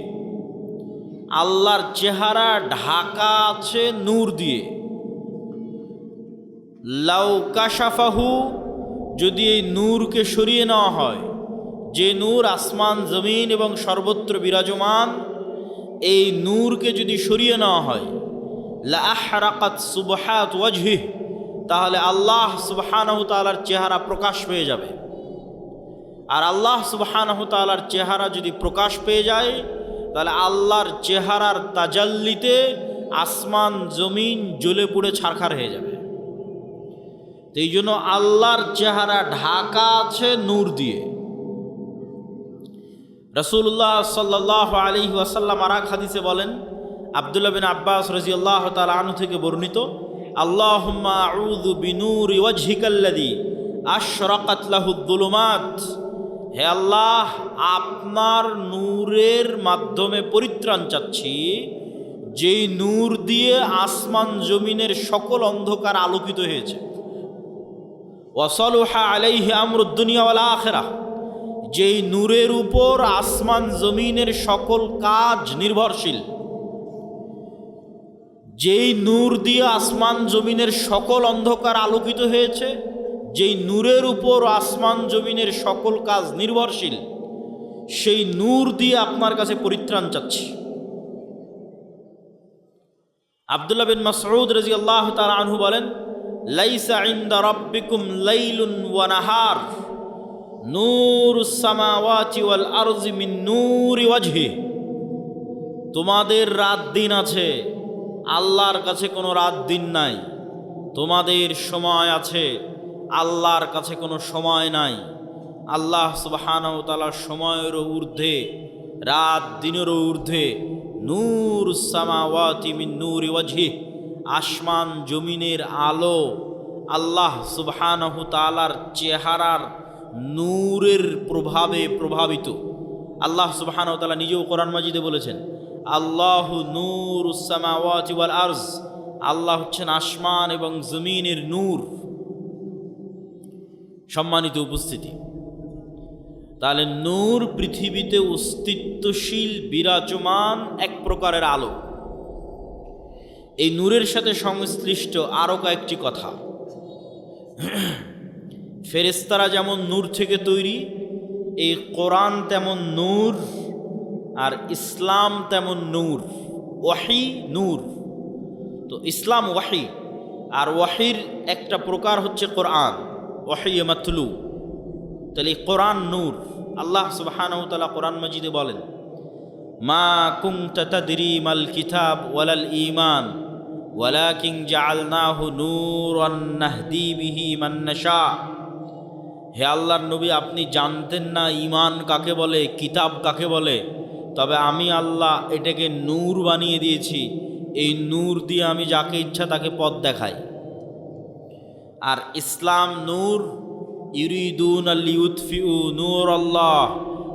A: আল্লাহর চেহারা ঢাকা আছে নূর দিয়ে। লাউ কাশাফাহু, যদি এই নূরকে সরিয়ে নেওয়া হয়, যে নূর আসমান জমিন এবং সর্বত্র বিরাজমান, এই নূরকে যদি সরিয়ে নেওয়া হয়, লা আহরাকাত সুবহাত ওয়াজহিহ, তাহলে আল্লাহ সুবহানাহু তাআলার চেহারা প্রকাশ পেয়ে যাবে। আর আল্লাহ সুবহানাহু তাআলার চেহারা যদি প্রকাশ পেয়ে যায়, তাহলে আল্লাহর চেহারার তাজাল্লিতে আসমান জমিন জ্বলে পুড়ে ছারখার হয়ে যাবে। এই জন্য আল্লাহর চেহারা ঢাকা আছে নূর দিয়ে। রাসূলুল্লাহ সাল্লাল্লাহু আলাইহি ওয়াসাল্লাম আর এক হাদিসে বলেন, আব্দুল্লাহ বিন আব্বাস রাদিয়াল্লাহু তাআলা আনহু থেকে বর্ণিত, আল্লাহুম্মা আউযু বিনূরি ওয়াজহিকাল্লাযী আশরাকাত লাহুদ-যুলুমাত, হে আল্লাহ, আপনার নূরের মাধ্যমে পরিত্রাণ চাচ্ছি, যেই নূর দিয়ে আসমান জমিনের সকল অন্ধকার আলোকিত হয়েছে। ওয়াসালুহা আলাইহি আমরুদ দুনিয়া ওয়াল আখিরাহ, যেই নূরের উপর আসমান জমিনের সকল কাজ নির্ভরশীল। যেই নূর দিয়ে আসমান জমিনের সকল অন্ধকার আলোকিত হয়েছে, যেই নূরের উপর আসমান জমিনের সকল কাজ নির্ভরশীল, সেই নূর দিয়ে আপনার কাছে পরিত্রাণ চাচ্ছি। আব্দুল্লাহ বিন মাসউদ রাদিয়াল্লাহু তাআলা আনহু বলেন, লাইসা ইনদা রাব্বিকুম লাইলুন ওয়া নাহার নূরুস সামাওয়াতি ওয়াল আরজি মিন নূরি ওয়াজহি। তোমাদের রাত দিন আছে, আল্লাহর কাছে কোনো রাত দিন নাই। তোমাদের সময় আছে, আল্লাহর কাছে কোনো সময় নাই। আল্লাহ সুবহানাহু ওয়া তাআলা সময়েরও ঊর্ধ্বে, রাত দিনেরও ঊর্ধ্বে। নূরুস সামাওয়াতি মিন নূরি ওয়াজহি, আসমান জমিনের আলো আল্লাহ সুবহানাহু ওয়া তাআলার চেহারার নূরের প্রভাবে প্রভাবিত। আল্লাহ সুবহানাহু ওয়া তাআলা নিজেও কোরআন মাজিদে বলেছেন, আল্লাহু নূরুস সামাওয়াতি ওয়াল আরজ, আল্লাহ হচ্ছেন আসমান এবং জমিনের নূর। সম্মানিত উপস্থিতি, তাহলে নূর পৃথিবীতে অস্তিত্বশীল বিরাজমান এক প্রকারের আলো। এই নূরের সাথে সংশ্লিষ্ট আরও কয়েকটি কথা। ফেরেশতারা যেমন নূর থেকে তৈরি, এই কোরআন তেমন নূর, আর ইসলাম তেমন নূর। ওয়াহি নূর, তো ইসলাম ওয়াহি, আর ওয়াহির একটা প্রকার হচ্ছে কোরআন, ওয়াহি মাতলু। তাহলে কোরআন নূর। আল্লাহ সুবহানাহু ওয়া তাআলা কোরআন মাজিদে বলেন, মা কুনতা তাদরি মাল কিতাব ওয়ালাল ঈমান ওয়ালাকিন জাআলনাহু নূরান নাহদি বিহি মান নাশা। হে আল্লাহর নবী, আপনি জানতেন না ঈমান কাকে বলে, কিতাব কাকে বলে, তবে আমি আল্লাহ এটাকে নূর বানিয়ে দিয়েছি। এই নূর দিয়ে আমি যাকে ইচ্ছা তাকে পথ দেখাই। আর ইসলাম নূর, ইউরিদুনা লিউতফিউ নূর আল্লাহ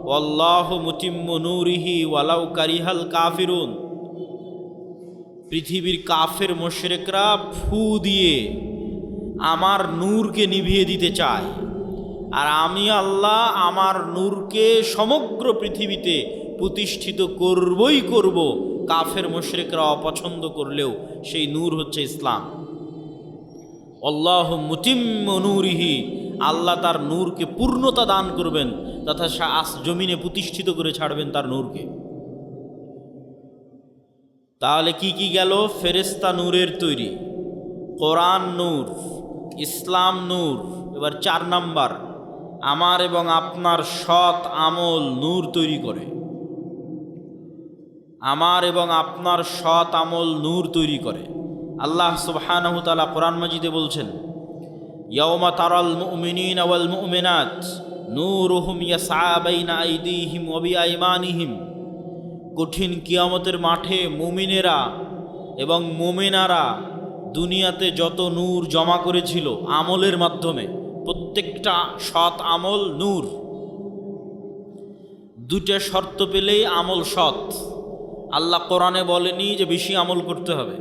A: ওয়াল্লাহু মুতিম্মু নূরিহি ওয়ালাউ কারিহাল কাফিরুন। পৃথিবীর কাফের মুশরিকরা ফু দিয়ে আমার নূরকে নিভিয়ে দিতে চায়, আর আমি আল্লাহ আমার নূরকে সমগ্র পৃথিবীতে প্রতিষ্ঠিত করবই করব। কাফের মুশরিকরা অপছন্দ করলেও সেই নূর হচ্ছে ইসলাম। আল্লাহু মুতিম্মু নূরিহি, আল্লাহ তার নূরকে পূর্ণতা দান করবেন তথা জমিনে প্রতিষ্ঠিত করে ছাড়বেন তার নূরকে। তাহলে কি কি গেল? ফেরেশতা নূরের তৈরি, কোরআন নূর, ইসলাম নূর। এবার 4 নাম্বার, আমার এবং আপনার সৎ আমল নূর তৈরি করে। আমার এবং আপনার সৎ আমল নূর তৈরি করে। আল্লাহ সুবহানাহু ওয়া তাআলা কোরআন মাজিদে বলছেন, ইয়াওমা তারাল মুমিনিনা ওয়াল মুমিনাত নূরুহুম ইয়াসআ বাইনা আইদিহিম ওয়া বিআইমানিহিম। কঠিন কিয়ামতের মাঠে মুমিনেরা এবং মুমিনারা দুনিয়াতে যত নূর জমা করেছিল আমলের মাধ্যমে, প্রত্যেকটা সৎ আমল নূর। 2টা শর্ত পেলেই আমল সৎ। আল্লাহ কোরআনে বলেনি যে বেশি আমল করতে হবে,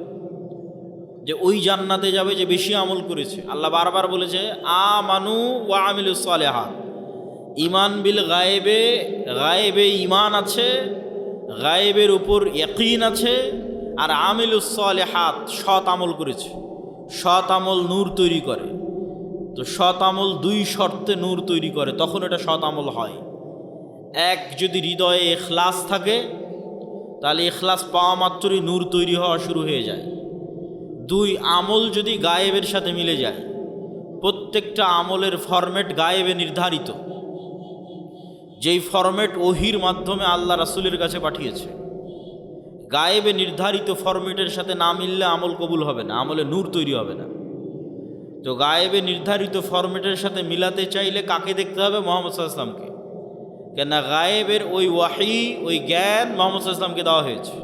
A: যে ওই জান্নাতে যাবে যে বেশি আমল করেছে। আল্লাহ বারবার বলেছে আমানু ওয়া আমিলুস সালিহাত। ঈমান বিল গায়েবে, গায়েবে ঈমান আছে, গায়েবের উপর ইয়াকিন আছে, আর আমিলুস সালিহাত সৎ আমল করেছে। সৎ আমল নূর তৈরি করে। তো সৎ আমল 2 শর্তে নূর তৈরি করে, তখন এটা সৎ আমল হয়। 1, যদি হৃদয়ে ইখলাস থাকে, তাহলে ইখলাস পাওয়া মাত্রই নূর তৈরি হওয়া শুরু হয়ে যায়। 2, আমল যদি গায়েবের সাথে মিলে যায়। প্রত্যেকটা আমলের ফরম্যাট গায়েবে নির্ধারিত, যেই ফরম্যাট ওহির মাধ্যমে আল্লাহ রাসূলের কাছে পাঠিয়েছে। গায়েবে নির্ধারিত ফরম্যাটের সাথে না মিললে আমল কবুল হবে না, আমলে নূর তৈরি হবে না। তো গায়েবে নির্ধারিত ফরম্যাটের সাথে মিলাতে চাইলে কাকে দেখতে হবে? মুহাম্মদ সাল্লাল্লাহু আলাইহি ওয়াসাল্লামকে। কেননা গায়েবের ওই ওয়াহি, ওই জ্ঞান মুহাম্মদ সাল্লাল্লাহু আলাইহি ওয়াসাল্লামকে দেওয়া হয়েছে।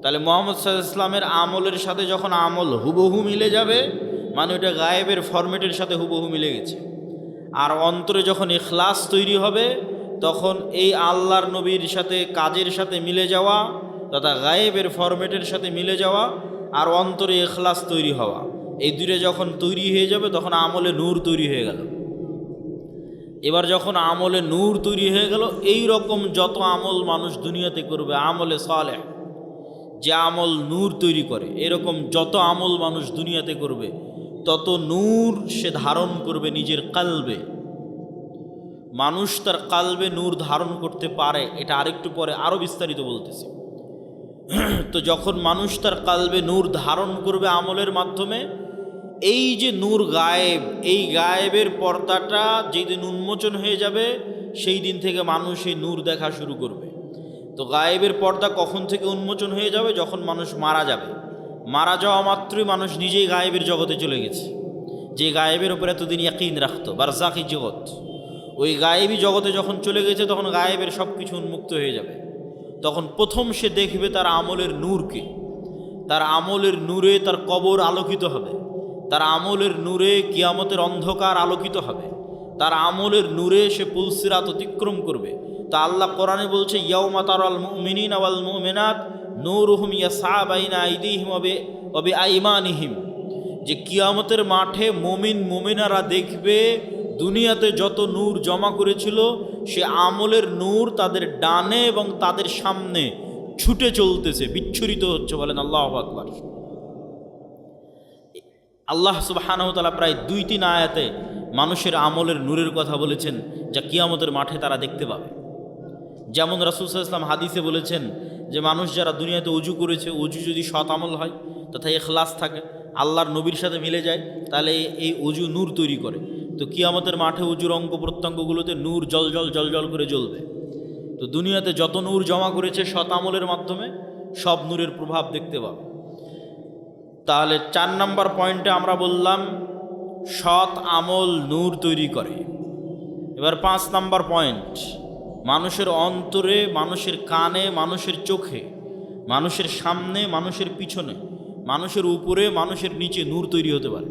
A: তাহলে মুহাম্মদ সাল্লাল্লাহু আলাইহি ওয়াসাল্লামের আমলের সাথে যখন আমল হুবহু মিলে যাবে, মানে ওটা গায়েবের ফরম্যাটের সাথে হুবহু মিলে গেছে। আর অন্তরে যখন ইখলাস তৈরি হবে, তখন এই আল্লাহর নবীর সাথে কাজের সাথে মিলে যাওয়া তথা গায়েবের ফরম্যাটের সাথে মিলে যাওয়া আর অন্তরে ইখলাস তৈরি হওয়া, এই দুটো যখন তৈরি হয়ে যাবে তখন আমলে নূর তৈরি হয়ে গেল। এবার যখন আমলে নূর তৈরি হয়ে গেল, এই রকম যত আমল মানুষ দুনিয়াতে করবে, আমলে সালেহ যে আমল নূর তৈরি করে, এরকম যত আমল মানুষ দুনিয়াতে করবে তত নূর সে ধারণ করবে নিজের কালবে। মানুষ তার কালবে নূর ধারণ করতে পারে, এটা আরেকটু পরে আরও বিস্তারিত বলতেছি। তো যখন মানুষ তার কালবে নূর ধারণ করবে আমলের মাধ্যমে, এই যে নূর গায়েব, এই গায়েবের পর্দাটা যেই দিন উন্মোচন হয়ে যাবে সেই দিন থেকে মানুষ এই নূর দেখা শুরু করবে। তো গায়েবের পর্দা কখন থেকে উন্মোচন হয়ে যাবে? যখন মানুষ মারা যাবে। মারা যাওয়া মাত্রই মানুষ নিজেই গায়েবের জগতে চলে গেছে। যে গায়েবের উপরে এতদিন ইয়াকিন রাখতো, বারজাকি জগৎ, ওই গায়েবী জগতে যখন চলে গেছে তখন গায়েবের সব কিছু উন্মুক্ত হয়ে যাবে। তখন প্রথম সে দেখবে তার আমলের নূরকে। তার আমলের নূরে তার কবর আলোকিত হবে, তার আমলের নূরে কিয়ামতের অন্ধকার আলোকিত হবে, তার আমলের নূরে সে পুলসিরাত অতিক্রম করবে। তা আল্লাহ কোরআনে বলছে, ইয়াউমা তারাল মুমিনিনা ওয়াল মুমিনাত নূরুহুম ইয়াসআ বাইনা আইদিহিম ওয়া বিআইমানিহিম, যে কিয়ামতের মাঠে মুমিন মুমিনারা দেখবে দুনিয়াতে যত নূর জমা করেছিল সে আমলের নূর তাদের ডানে এবং তাদের সামনে ছুটে চলতেছে, বিচ্ছুরিত হচ্ছে। বলেন আল্লাহু আকবার। আল্লাহ সুবহানাহু ওয়া তাআলা প্রায় 2-3 আয়াতে মানুষের আমলের নূরের কথা বলেছেন, যা কিয়ামতের মাঠে তারা দেখতে পাবে। যেমন রাসূল সাল্লাল্লাহু আলাইহি ওয়াসাল্লাম হাদিসে বলেছেন যে মানুষ যারা দুনিয়াতে উজু করেছে, উজু যদি সৎ আমল হয় তথা ইখলাস থাকে, আল্লাহর নবীর সাথে মিলে যায়, তাহলে এই উজু নূর তৈরি করে। তো কিয়ামতের মাঠে উজুর অঙ্গ প্রত্যঙ্গগুলোতে নূর জল করে জ্বলবে। তো দুনিয়াতে যত নূর জমা করেছে সৎ আমলের মাধ্যমে, সব নূরের প্রভাব দেখতে পাবে। তাহলে 4 নম্বর পয়েন্টে আমরা বললাম সৎ আমল নূর তৈরি করে। এবার 5 নম্বর পয়েন্ট, মানুষের অন্তরে, মানুষের কানে, মানুষের চোখে, মানুষের সামনে, মানুষের পিছনে, মানুষের উপরে, মানুষের নিচে নূর তৈরি হতে পারে।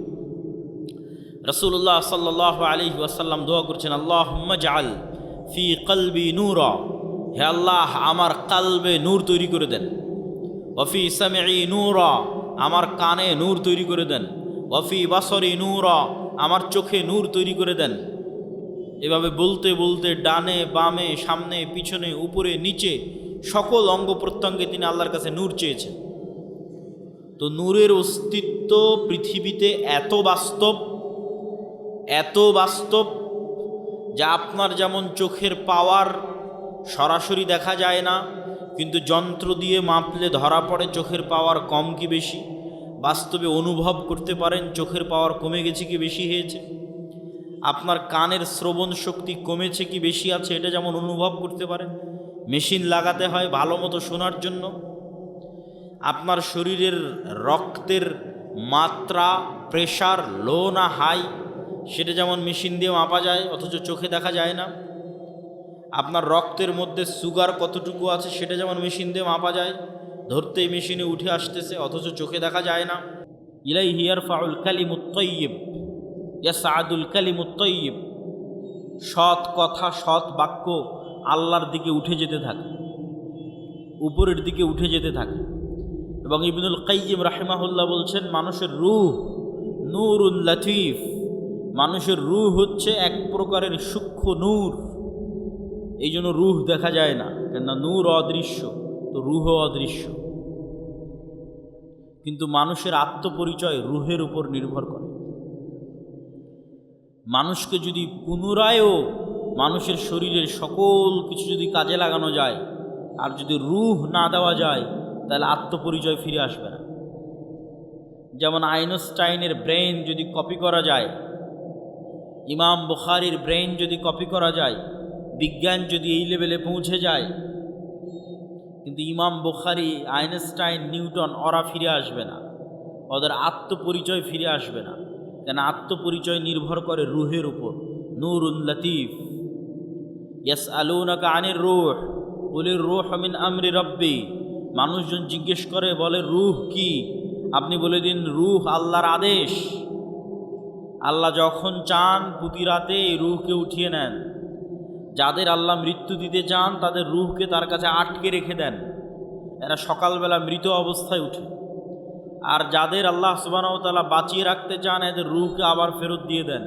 A: রাসূলুল্লাহ সাল্লাল্লাহু আলাইহি ওয়াসাল্লাম দোয়া করছেন, আল্লাহুম্মা জাআল ফি কলবি নূরা, হে আল্লাহ আমার কালবে নূর তৈরি করে দেন। ওয়া ফি সামঈ নূরা, আমার কানে নূর তৈরি করে দেন। ওয়া ফি বাসরি নূরা, আমার চোখে নূর তৈরি করে দেন। এভাবে বলতে বলতে ডানে বামে, সামনে পিছনে, উপরে নিচে সকল অঙ্গ প্রত্যঙ্গে তিনি আল্লাহর কাছে নূর চেয়েছেন। তো নূরের অস্তিত্ব পৃথিবীতে এত বাস্তব যা আপনার যেমন চোখের পাওয়ার সরাসরি দেখা যায় না, কিন্তু যন্ত্র দিয়ে মাপলে ধরা পড়ে চোখের পাওয়ার কম কি বেশি। বাস্তবে অনুভব করতে পারেন চোখের পাওয়ার কমে গেছে কি বেশি হয়েছে। আপনার কানের শ্রবণ শক্তি কমেছে কি বেশি আছে, এটা যেমন অনুভব করতে পারেন। মেশিন লাগাতে হয় ভালো মতো শোনার জন্য। আপনার শরীরের রক্তের মাত্রা, প্রেশার লো না হাই, সেটা যেমন মেশিন দিয়ে মাপা যায় অথচ চোখে দেখা যায় না। আপনার রক্তের মধ্যে সুগার কতটুকু আছে সেটা যেমন মেশিন দিয়ে মাপা যায়, ধরতেই মেশিনে উঠে আসতেছে অথচ চোখে দেখা যায় না। ইলাইহি ইয়ারফাউল কালিমুত তাইয়্যিব ইয়াসআদুল কালিমুত তাইয়্যিব, সৎ কথা, সৎ বাক্য আল্লাহর দিকে উঠে যেতে থাকে, উপরের দিকে উঠে যেতে থাকে। এবং ইবনুল কাইয়্যিম রাহিমাহুল্লাহ বলছেন, মানুষের রূহ নূরুন লাতীফ, মানুষের রূহ হচ্ছে এক প্রকারের সূক্ষ্ম নূর। এই জন্য রূহ দেখা যায় না, কেননা নূর অদৃশ্য, তো রূহ অদৃশ্য। কিন্তু মানুষের আত্মপরিচয় রূহের উপর নির্ভর করে। মানুষকে যদি পুনরায়ও মানুষের শরীরের সকল কিছু যদি কাজে লাগানো যায় আর যদি রূহ না দেওয়া যায়, তাহলে আত্মপরিচয় ফিরে আসবে না। যেমন আইনস্টাইনের ব্রেন যদি কপি করা যায়, ইমাম বুখারীর ব্রেন যদি কপি করা যায়, বিজ্ঞান যদি এই লেভেলে পৌঁছে যায়, কিন্তু ইমাম বুখারী, আইনস্টাইন, নিউটন ওরা ফিরে আসবে না, ওদের আত্মপরিচয় ফিরে আসবে না। কেন? আত্মপরিচয় নির্ভর করে রূহের উপর। নূরুন লতীফ। ইয়াসআলুনাকা আনির রূহ কুলির রূহ মিন আমরি রাব্বি, মানুষজন জিজ্ঞেস করে, বলে রূহ কি? আপনি বলে দিন রূহ আল্লাহর আদেশ। আল্লাহ যখন চান প্রতি রাতে এই রূহকে উঠিয়ে নেন। যাদের আল্লাহ মৃত্যু দিতে চান তাদের রূহকে তার কাছে আটকে রেখে দেন, এরা সকালবেলা মৃত অবস্থায় উঠে। আর যাদের আল্লাহ সুবহানাহু ওয়া তাআলা বাঁচিয়ে রাখতে চান এদের রূহকে আবার ফেরত দিয়ে দেন,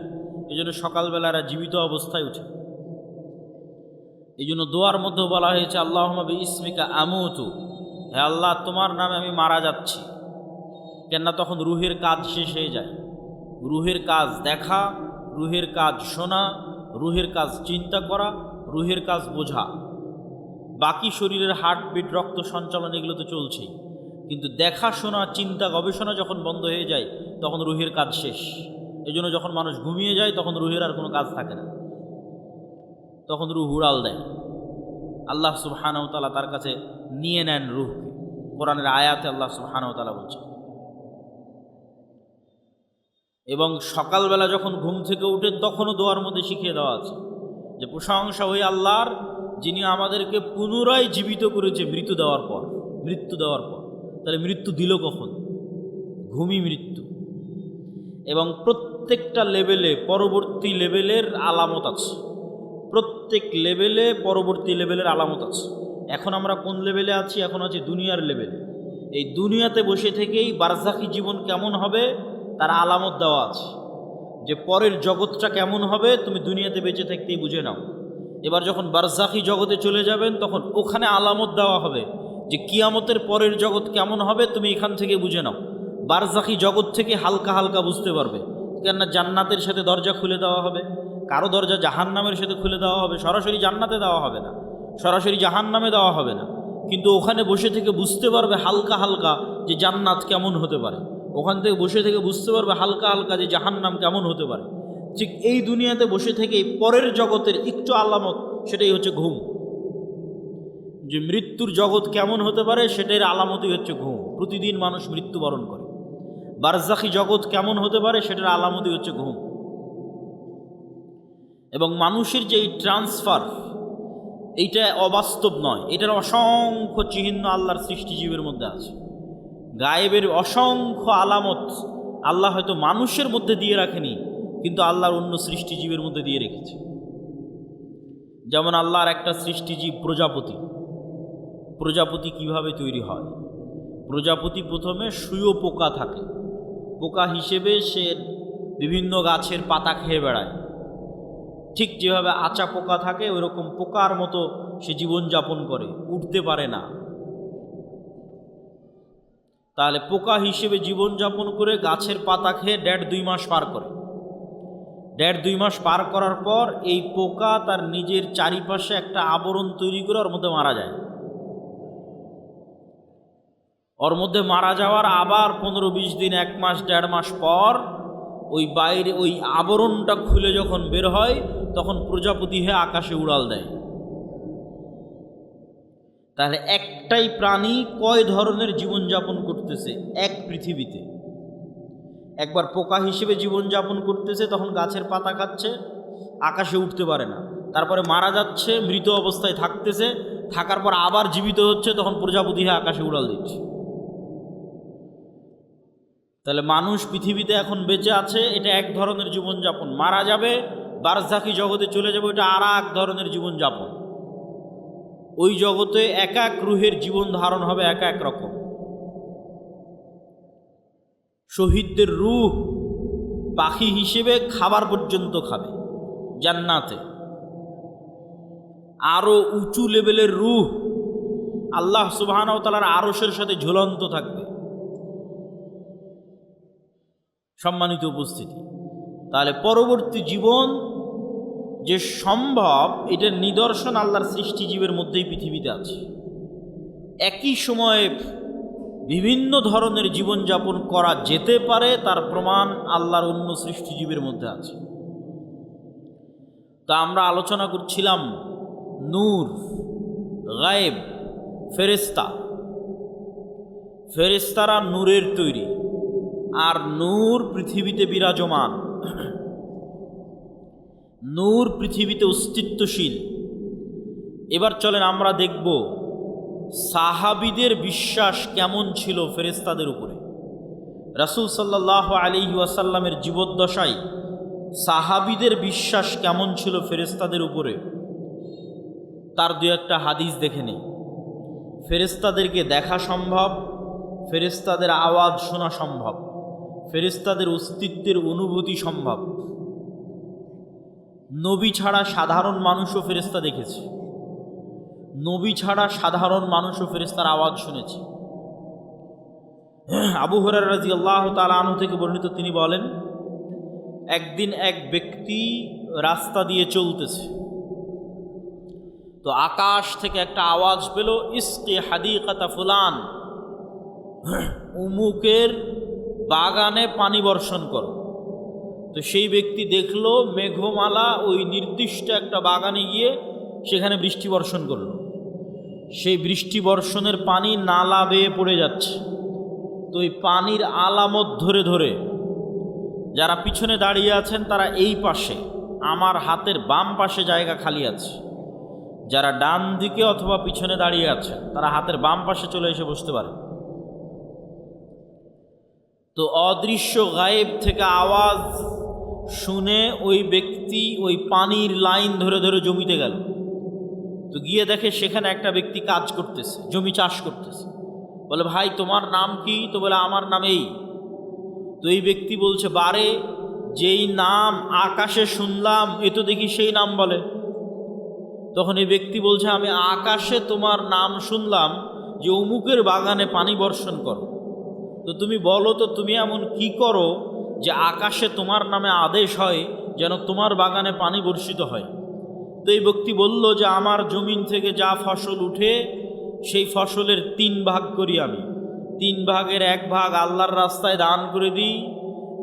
A: এই জন্য সকালবেলা এরা জীবিত অবস্থায় উঠে। এই জন্য দোয়ার মধ্যে বলা হয়েছে আল্লাহুম্মা বিইসমিকা আমুতু, হে আল্লাহ তোমার নামে আমি মারা যাচ্ছি। কেননা তখন রুহের কাজ শেষ হয়ে যায়। রুহের কাজ দেখা, রুহের কাজ শোনা, রুহের কাজ চিন্তা করা, রুহের কাজ বোঝা। বাকি শরীরের হার্টবিট, রক্ত সঞ্চালন এগুলো তো চলছেই, কিন্তু দেখা শোনা চিন্তা গবেষণা যখন বন্ধ হয়ে যায় তখন রুহের কাজ শেষ। এই জন্য যখন মানুষ ঘুমিয়ে যায় তখন রুহের আর কোনো কাজ থাকে না, তখন রুহ উড়াল দেয়। আল্লাহ সুবহানাহু ওয়া তাআলা তার কাছে নিয়ে নেন রুহকে। কোরআনের আয়াতে আল্লাহ সুবহানাহু ওয়া তাআলা বলছেন। এবং সকালবেলা যখন ঘুম থেকে উঠে তখনও দোয়ার মধ্যে শিখিয়ে দেওয়া আছে যে প্রশংসা ওই আল্লাহর যিনি আমাদেরকে পুনরায় জীবিত করেছে মৃত্যু দেওয়ার পর। তাহলে মৃত্যু দিল কখন? ঘুমই মৃত্যু। এবং প্রত্যেকটা লেভেলে পরবর্তী লেভেলের আলামত আছে, প্রত্যেক লেভেলে পরবর্তী লেভেলের আলামত আছে। এখন আমরা কোন লেভেলে আছি? এখন আছি দুনিয়ার লেভেলে। এই দুনিয়াতে বসে থেকেই বারজাখী জীবন কেমন হবে তার আলামত দেওয়া আছে, যে পরের জগৎটা কেমন হবে তুমি দুনিয়াতে বেঁচে থাকতেই বুঝে নাও। এবার যখন বারজাখী জগতে চলে যাবেন তখন ওখানে আলামত দেওয়া হবে যে কিয়ামতের পরের জগৎ কেমন হবে তুমি এখান থেকে বুঝে নাও। বারজাখী জগৎ থেকে হালকা হালকা বুঝতে পারবে, কেননা জান্নাতের সাথে দরজা খুলে দেওয়া হবে, কারো দরজা জাহান্নামের সাথে খুলে দেওয়া হবে। সরাসরি জান্নাতে দেওয়া হবে না, সরাসরি জাহান্নামে দেওয়া হবে না, কিন্তু ওখানে বসে থেকে বুঝতে পারবে হালকা হালকা যে জান্নাত কেমন হতে পারে। ওখান থেকে বসে থেকে বুঝতে পারবে হালকা হালকা যে জাহান্নাম কেমন হতে পারে। ঠিক এই দুনিয়াতে বসে থেকেই পরের জগতের একটু আলামত, সেটাই হচ্ছে ঘুম। যে মৃত্যুর জগৎ কেমন হতে পারে সেটার আলামতই হচ্ছে ঘুম। প্রতিদিন মানুষ মৃত্যুবরণ করে। বারজাখী জগৎ কেমন হতে পারে সেটার আলামতই হচ্ছে ঘুম। এবং মানুষের যে এই ট্রান্সফার, এইটা অবাস্তব নয়, এটার অসংখ্য চিহ্ন আল্লাহর সৃষ্টিজীবের মধ্যে আছে। গায়েবের অসংখ্য আলামত আল্লাহ হয়তো মানুষের মধ্যে দিয়ে রাখেনি, কিন্তু আল্লাহর অন্য সৃষ্টিজীবের মধ্যে দিয়ে রেখেছে। যেমন আল্লাহর একটা সৃষ্টিজীব প্রজাপতি। প্রজাপতি কিভাবে তৈরি হয়? প্রজাপতি প্রথমে শুঁয়োপোকা থাকে, পোকা হিসেবে সে বিভিন্ন গাছের পাতা খেয়ে বেড়ায়। ঠিক যেভাবে আচা পোকা থাকে ওইরকম পোকার মতো সে জীবনযাপন করে, উঠতে পারে না। তাহলে পোকা হিসেবে জীবনযাপন করে গাছের পাতা খেয়ে 1.5-2 মাস পার করে। 1.5-2 মাস পার করার পর এই পোকা তার নিজের চারিপাশে একটা আবরণ তৈরি করে ওর মধ্যে মারা যায়। ওর মধ্যে মারা যাওয়ার আবার 15-20 দিন, 1 মাস 1.5 মাস পর ওই বাইরে ওই আবরণটা খুলে যখন বের হয় তখন প্রজাপতি হয়ে আকাশে উড়াল দেয়। তাহলে একটাই প্রাণী কয় ধরনের জীবনযাপন করতেছে এক পৃথিবীতে? একবার পোকা হিসেবে জীবনযাপন করতেছে, তখন গাছের পাতা খাচ্ছে, আকাশে উঠতে পারে না, তারপরে মারা যাচ্ছে, মৃত অবস্থায় থাকতেছে, থাকার পর আবার জীবিত হচ্ছে, তখন প্রজাপতি হয়ে আকাশে উড়াল দিচ্ছে। তাহলে মানুষ পৃথিবীতে এখন বেঁচে আছে, এটা এক ধরনের জীবনযাপন। মারা যাবে, বারজাখী জগতে চলে যাবে, এটা আর এক ধরনের জীবনযাপন। ওই জগতে এক এক রুহের জীবন ধারণ হবে এক এক রকম। শহীদদের রূহ পাখি হিসেবে খাবার পর্যন্ত খাবে জান্নাতে। আরো উঁচু লেভেলের রূহ আল্লাহ সুবহানাহু ওয়া তাআলার আরশের সাথে ঝুলন্ত থাকবে। সম্মানিত উপস্থিতি, তাহলে পরবর্তী জীবন যে সম্ভব এটার নিদর্শন আল্লাহর সৃষ্টিজীবের মধ্যেই পৃথিবীতে আছে। একই সময়ে বিভিন্ন ধরনের জীবনযাপন করা যেতে পারে তার প্রমাণ আল্লাহর অন্য সৃষ্টিজীবের মধ্যে আছে। তা আমরা আলোচনা করছিলাম নূর, গায়েব, ফেরেশতা। ফেরেশতারা নূরের তৈরি, আর নূর পৃথিবীতে বিরাজমান, নূর পৃথিবীতে অস্তিত্বশীল। এবার চলেন আমরা দেখব সাহাবীদের বিশ্বাস কেমন ছিল ফেরেশতাদের উপরে। রাসূল সাল্লাল্লাহু আলাইহি ওয়াসাল্লামের জীবদ্দশায় সাহাবীদের বিশ্বাস কেমন ছিল ফেরেশতাদের উপরে, তার দু একটা হাদিস দেখে নেই। ফেরেশতাদেরকে দেখা সম্ভব, ফেরেশতাদের আওয়াজ শোনা সম্ভব, ফেরেশতাদের অস্তিত্বের অনুভূতি সম্ভব। নবী ছাড়া সাধারণ মানুষও ফেরেশতা দেখেছে, নবী ছাড়া সাধারণ মানুষও ফেরেশতার আওয়াজ শুনেছে। আবু হুরায়রা রাদিয়াল্লাহু তাআলা আনহু থেকে বর্ণিত, তিনি বলেন, একদিন এক ব্যক্তি রাস্তা দিয়ে চলতেছে, তো আকাশ থেকে একটা আওয়াজ পেল, ইসকি হাদিকাতা ফুলান, উমুকের বাগানে পানি বর্ষণ করো। তো সেই ব্যক্তি দেখলো মেঘমালা ওই নির্দিষ্ট একটা বাগানে গিয়ে সেখানে বৃষ্টি বর্ষণ করলো। সেই বৃষ্টি বর্ষণের পানি নালা বেয়ে পড়ে যাচ্ছে। তো ওই পানির আলামত ধরে ধরে যারা পিছনে দাঁড়িয়ে আছেন তারা এই পাশে, আমার হাতের বাম পাশে জায়গা খালি আছে, যারা ডান দিকে অথবা পিছনে দাঁড়িয়ে আছেন তারা হাতের বাম পাশে চলে এসে বসতে পারে। তো অদৃশ্য গায়েব থেকে আওয়াজ শুনে ওই ব্যক্তি ওই পানির লাইন ধরে ধরে জমিতে গেল। তো গিয়ে দেখে সেখানে একটা ব্যক্তি কাজ করতেছে, জমি চাষ করতেছে। বলে, ভাই তোমার নাম কি? তো বলে, আমার নাম এই। তো এই ব্যক্তি বলছে, বারে যেই নাম আকাশে শুনলাম এ তো দেখি সেই নাম বলে। তখন এই ব্যক্তি বলছে, আমি আকাশে তোমার নাম শুনলাম যে অমুকের বাগানে পানি বর্ষণ করো। তো তুমি বলো তো তুমি এমন কি করো যে আকাশে তোমার নামে আদেশ হয় যেন তোমার বাগানে পানি বর্ষিত হয়? তো এই ব্যক্তি বলল যে আমার জমিন থেকে যা ফসল উঠে সেই ফসলের 3 ভাগ করি আমি, 3 ভাগের 1 ভাগ আল্লাহর রাস্তায় দান করে দিই,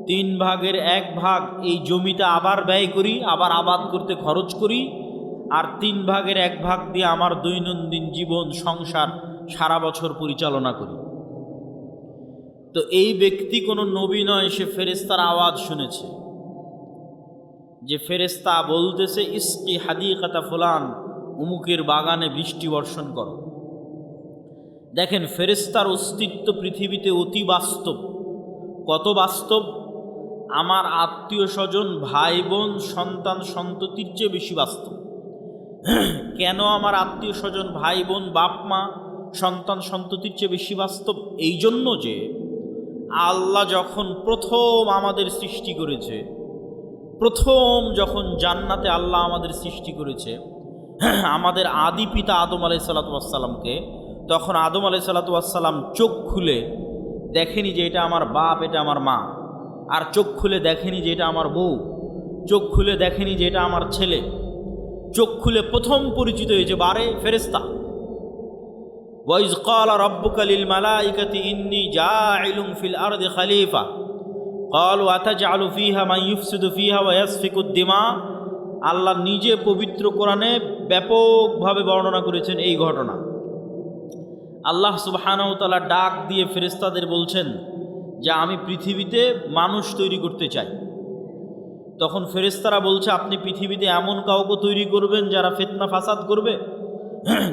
A: 3 ভাগের 1 ভাগ এই জমিতে আবার ব্যয় করি, আবার আবাদ করতে খরচ করি, আর 3 ভাগের 1 ভাগ দিয়ে আমার দৈনন্দিন জীবন সংসার সারা বছর পরিচালনা করি। তো এই ব্যক্তি কোনো নবী নয়, সে ফেরেশতার আওয়াজ শুনেছে, যে ফেরেশতা বলতেছে, ইসকি হাদিকাতা ফুলান, উমুকের বাগানে বৃষ্টি বর্ষণ করো। দেখেন, ফেরেশতার অস্তিত্ব পৃথিবীতে অতি বাস্তব। কত বাস্তব? আমার আত্মীয় স্বজন, ভাই বোন, সন্তান সন্ততির চেয়ে বেশি বাস্তব। কেন আমার আত্মীয় স্বজন, ভাই বোন, বাপ মা, সন্তান সন্ততির চেয়ে বেশি বাস্তব? এই জন্য যে আল্লাহ যখন প্রথম আমাদের সৃষ্টি করেছে, প্রথম যখন জান্নাতে আল্লাহ আমাদের সৃষ্টি করেছে আমাদের আদি পিতা আদম আলাইহিসসালাতু ওয়াসসালামকে, তখন আদম আলাইহিসসালাতু ওয়াসসালাম চোখ খুলে দেখেনি যে এটা আমার বাপ, এটা আমার মা, আর চোখ খুলে দেখেনি যে এটা আমার বউ, চোখ খুলে দেখেনি যে এটা আমার ছেলে। চোখ খুলে প্রথম পরিচিত হয়েছে বারে ফেরেশতা। ওয়াইজ ক্বালা রাব্বুকা লিল মালাইকাতি ইন্নী জাইলুন ফিল আরদি খলিফা ক্বালু আতাজআলু ফিহা মান ইউফসিদু ফিহা ওয়া ইয়াসফিকুদ দিমা। আল্লাহ নিজে পবিত্র কোরআনে ব্যাপকভাবে বর্ণনা করেছেন এই ঘটনা। আল্লাহ সুবহানাহু ওয়া তাআলা ডাক দিয়ে ফেরেশতাদের বলছেন যে আমি পৃথিবীতে মানুষ তৈরি করতে চাই। তখন ফেরেশতারা বলছে, আপনি পৃথিবীতে এমন কাউকে তৈরি করবেন যারা ফিতনা ফাসাদ করবে?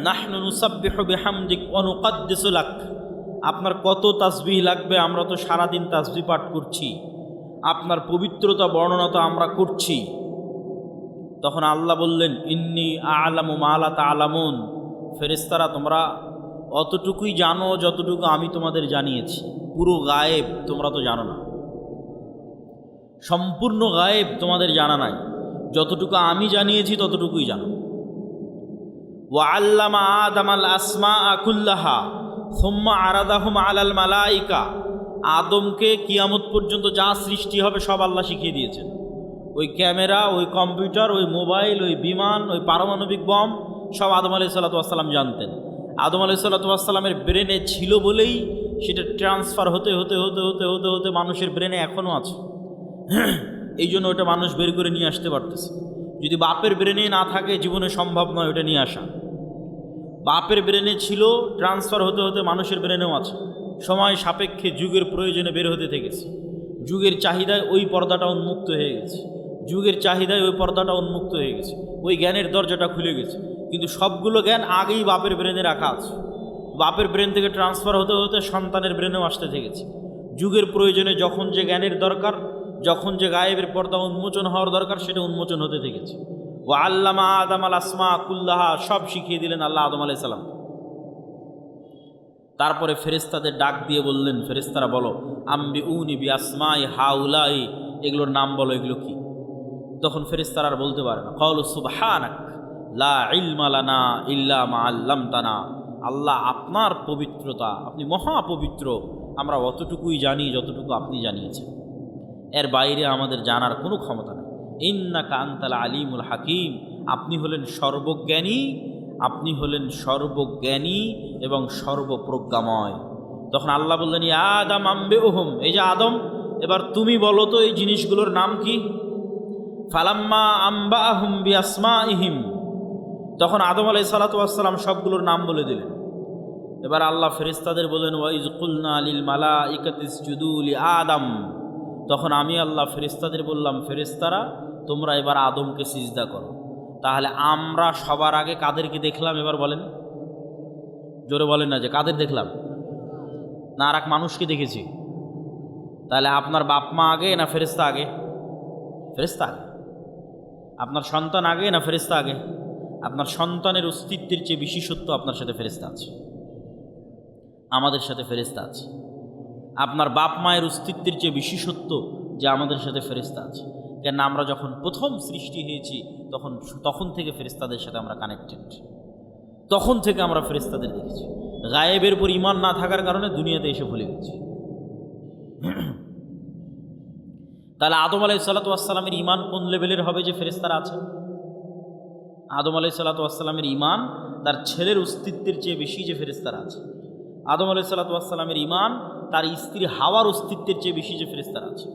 A: নাহনু নুসাব্বিহু বিহামদিক ওয়া নুকদ্দিসু লাক। আপনার কত তাসবিহ লাগবে? আমরা তো সারাদিন তাসবিহ পাঠ করছি, আপনার পবিত্রতা বর্ণনা তো আমরা করছি। তখন আল্লাহ বললেন, ইন্নী আ'লামু মা লা তা'লামুন। ফেরেশতারা, তোমরা অতটুকুই জানো যতটুকু আমি তোমাদের জানিয়েছি, পুরো গায়েব তোমরা তো জানো না, সম্পূর্ণ গায়েব তোমাদের জানা নাই, যতটুকু আমি জানিয়েছি ততটুকুই জানো। ওয়া আল্লামা আদামাল আসমাআ কুল্লাহা সুম্মা আরাদাহুম আলাল মালাইকা। আদমকে কিয়ামত পর্যন্ত যা সৃষ্টি হবে সব আল্লাহ শিখিয়ে দিয়েছেন। ওই ক্যামেরা, ওই কম্পিউটার, ওই মোবাইল, ওই বিমান, ওই পারমাণবিক বম সব আদম আলাইহিসসালাতু ওয়াসসালাম জানতেন। আদম আলাইহিসসালাতু ওয়াসসালামের ব্রেনে ছিল বলেই সেটা ট্রান্সফার হতে হতে হতে হতে হতে হতে মানুষের ব্রেনে এখনও আছে। এই জন্য ওটা মানুষ বের করে নিয়ে আসতে পারতেছে। যদি বাপের ব্রেনে না থাকে জীবনে সম্ভব নয় ওটা নিয়ে আসা। বাপের ব্রেনে ছিল, ট্রান্সফার হতে হতে মানুষের ব্রেনেও আছে। সময় সাপেক্ষে যুগের প্রয়োজনে বের হতে থেকেছে। যুগের চাহিদায় ওই পর্দাটা উন্মুক্ত হয়ে গেছে, যুগের চাহিদায় ওই পর্দাটা উন্মুক্ত হয়ে গেছে, ওই জ্ঞানের দরজাটা খুলে গেছে। কিন্তু সবগুলো জ্ঞান আগেই বাপের ব্রেনে রাখা আছে। বাপের ব্রেন থেকে ট্রান্সফার হতে হতে সন্তানের ব্রেনেও আসতে থেকেছে। যুগের প্রয়োজনে যখন যে জ্ঞানের দরকার, যখন যে গায়েবের পর্দা উন্মোচন হওয়ার দরকার, সেটা উন্মোচন হতে থেকেছে। ও আল্লামা আদম আল আসমা কুল্লাহা, সব শিখিয়ে দিলেন আল্লাহ আদম আলাইহিস সালাম। তারপরে ফেরেশতাদের ডাক দিয়ে বললেন, ফেরেশতারা বলো, আম্বিউনি বি আসমাই হাউলাই, এগুলোর নাম বলো, এগুলো কি? তখন ফেরেশতারা আর বলতে পারে না। ক্বালু সুবহানাক লা ইলমা লানা ইল্লা মা আল্লামতানা, আল্লাহ আপনার পবিত্রতা, আপনি মহাপবিত্র, আমরা অতটুকুই জানি যতটুকু আপনি জানিয়েছেন, এর বাইরে আমাদের জানার কোনো ক্ষমতা নেই। ইন্নাকা আনতাল আলিমুল হাকিম, আপনি হলেন সর্বজ্ঞানী, আপনি হলেন সর্বজ্ঞানী এবং সর্বপ্রজ্ঞাময়। তখন আল্লাহ বললেন, ইয়া আদম আম্বিউহুম, এই যে আদম, এবার তুমি বলো তো এই জিনিসগুলোর নাম কি? ফালাম্মা আম্বাআহুম বিআসমাইহিম, তখন আদম আলাইহিস সালাতু ওয়াস সালাম সবগুলোর নাম বলে দিলেন। এবার আল্লাহ ফেরেশতাদের বলেন, ওয়াইজ কুলনা লিল মালাইকাতি ইসজুদু লি আদম, তখন আমি আল্লাহ ফেরেশতাদের বললাম, ফেরেশতারা তোমরা এবার আদমকে সিজদা করো। তাহলে আমরা সবার আগে কাদেরকে দেখলাম এবার বলেন? জোরে বলেন না, যে কাদের দেখলাম? না আর এক মানুষকে দেখেছি। তাহলে আপনার বাপ মা আগে না ফেরেশতা আগে? ফেরেশতা আগে। আপনার সন্তান আগে না ফেরেশতা আগে? আপনার সন্তানের অস্তিত্বের চেয়ে বেশি সত্য আপনার সাথে ফেরেশতা আছে, আমাদের সাথে ফেরেশতা আছে। আপনার বাপ মায়ের অস্তিত্বের চেয়ে বেশি সত্য যে আমাদের সাথে ফেরেশতা আছে। কেন? আমরা যখন প্রথম সৃষ্টি হয়েছি তখন থেকে ফেরেশতাদের সাথে আমরা কানেক্টেড, তখন থেকে আমরা ফেরেশতাদের দেখেছি। গায়েবের উপর ঈমান না থাকার কারণে দুনিয়াতে এসে ভুলে গেছি। তাহলে আদম আলাইহিস সালাতু ওয়াস সালামের ঈমান কোন লেভেলের হবে যে ফেরেশতারা আছে? আদম আলাইহিস সালাতু ওয়াস সালামের ঈমান তার ছেলের অস্তিত্বের চেয়ে বেশি যে ফেরেশতারা আছে। আদম আলাইহিস সালাতু ওয়াস সালামের ঈমান তার স্ত্রী হাওয়ার অস্তিত্বের চেয়ে বেশি যে ফেরেশতারা আছে।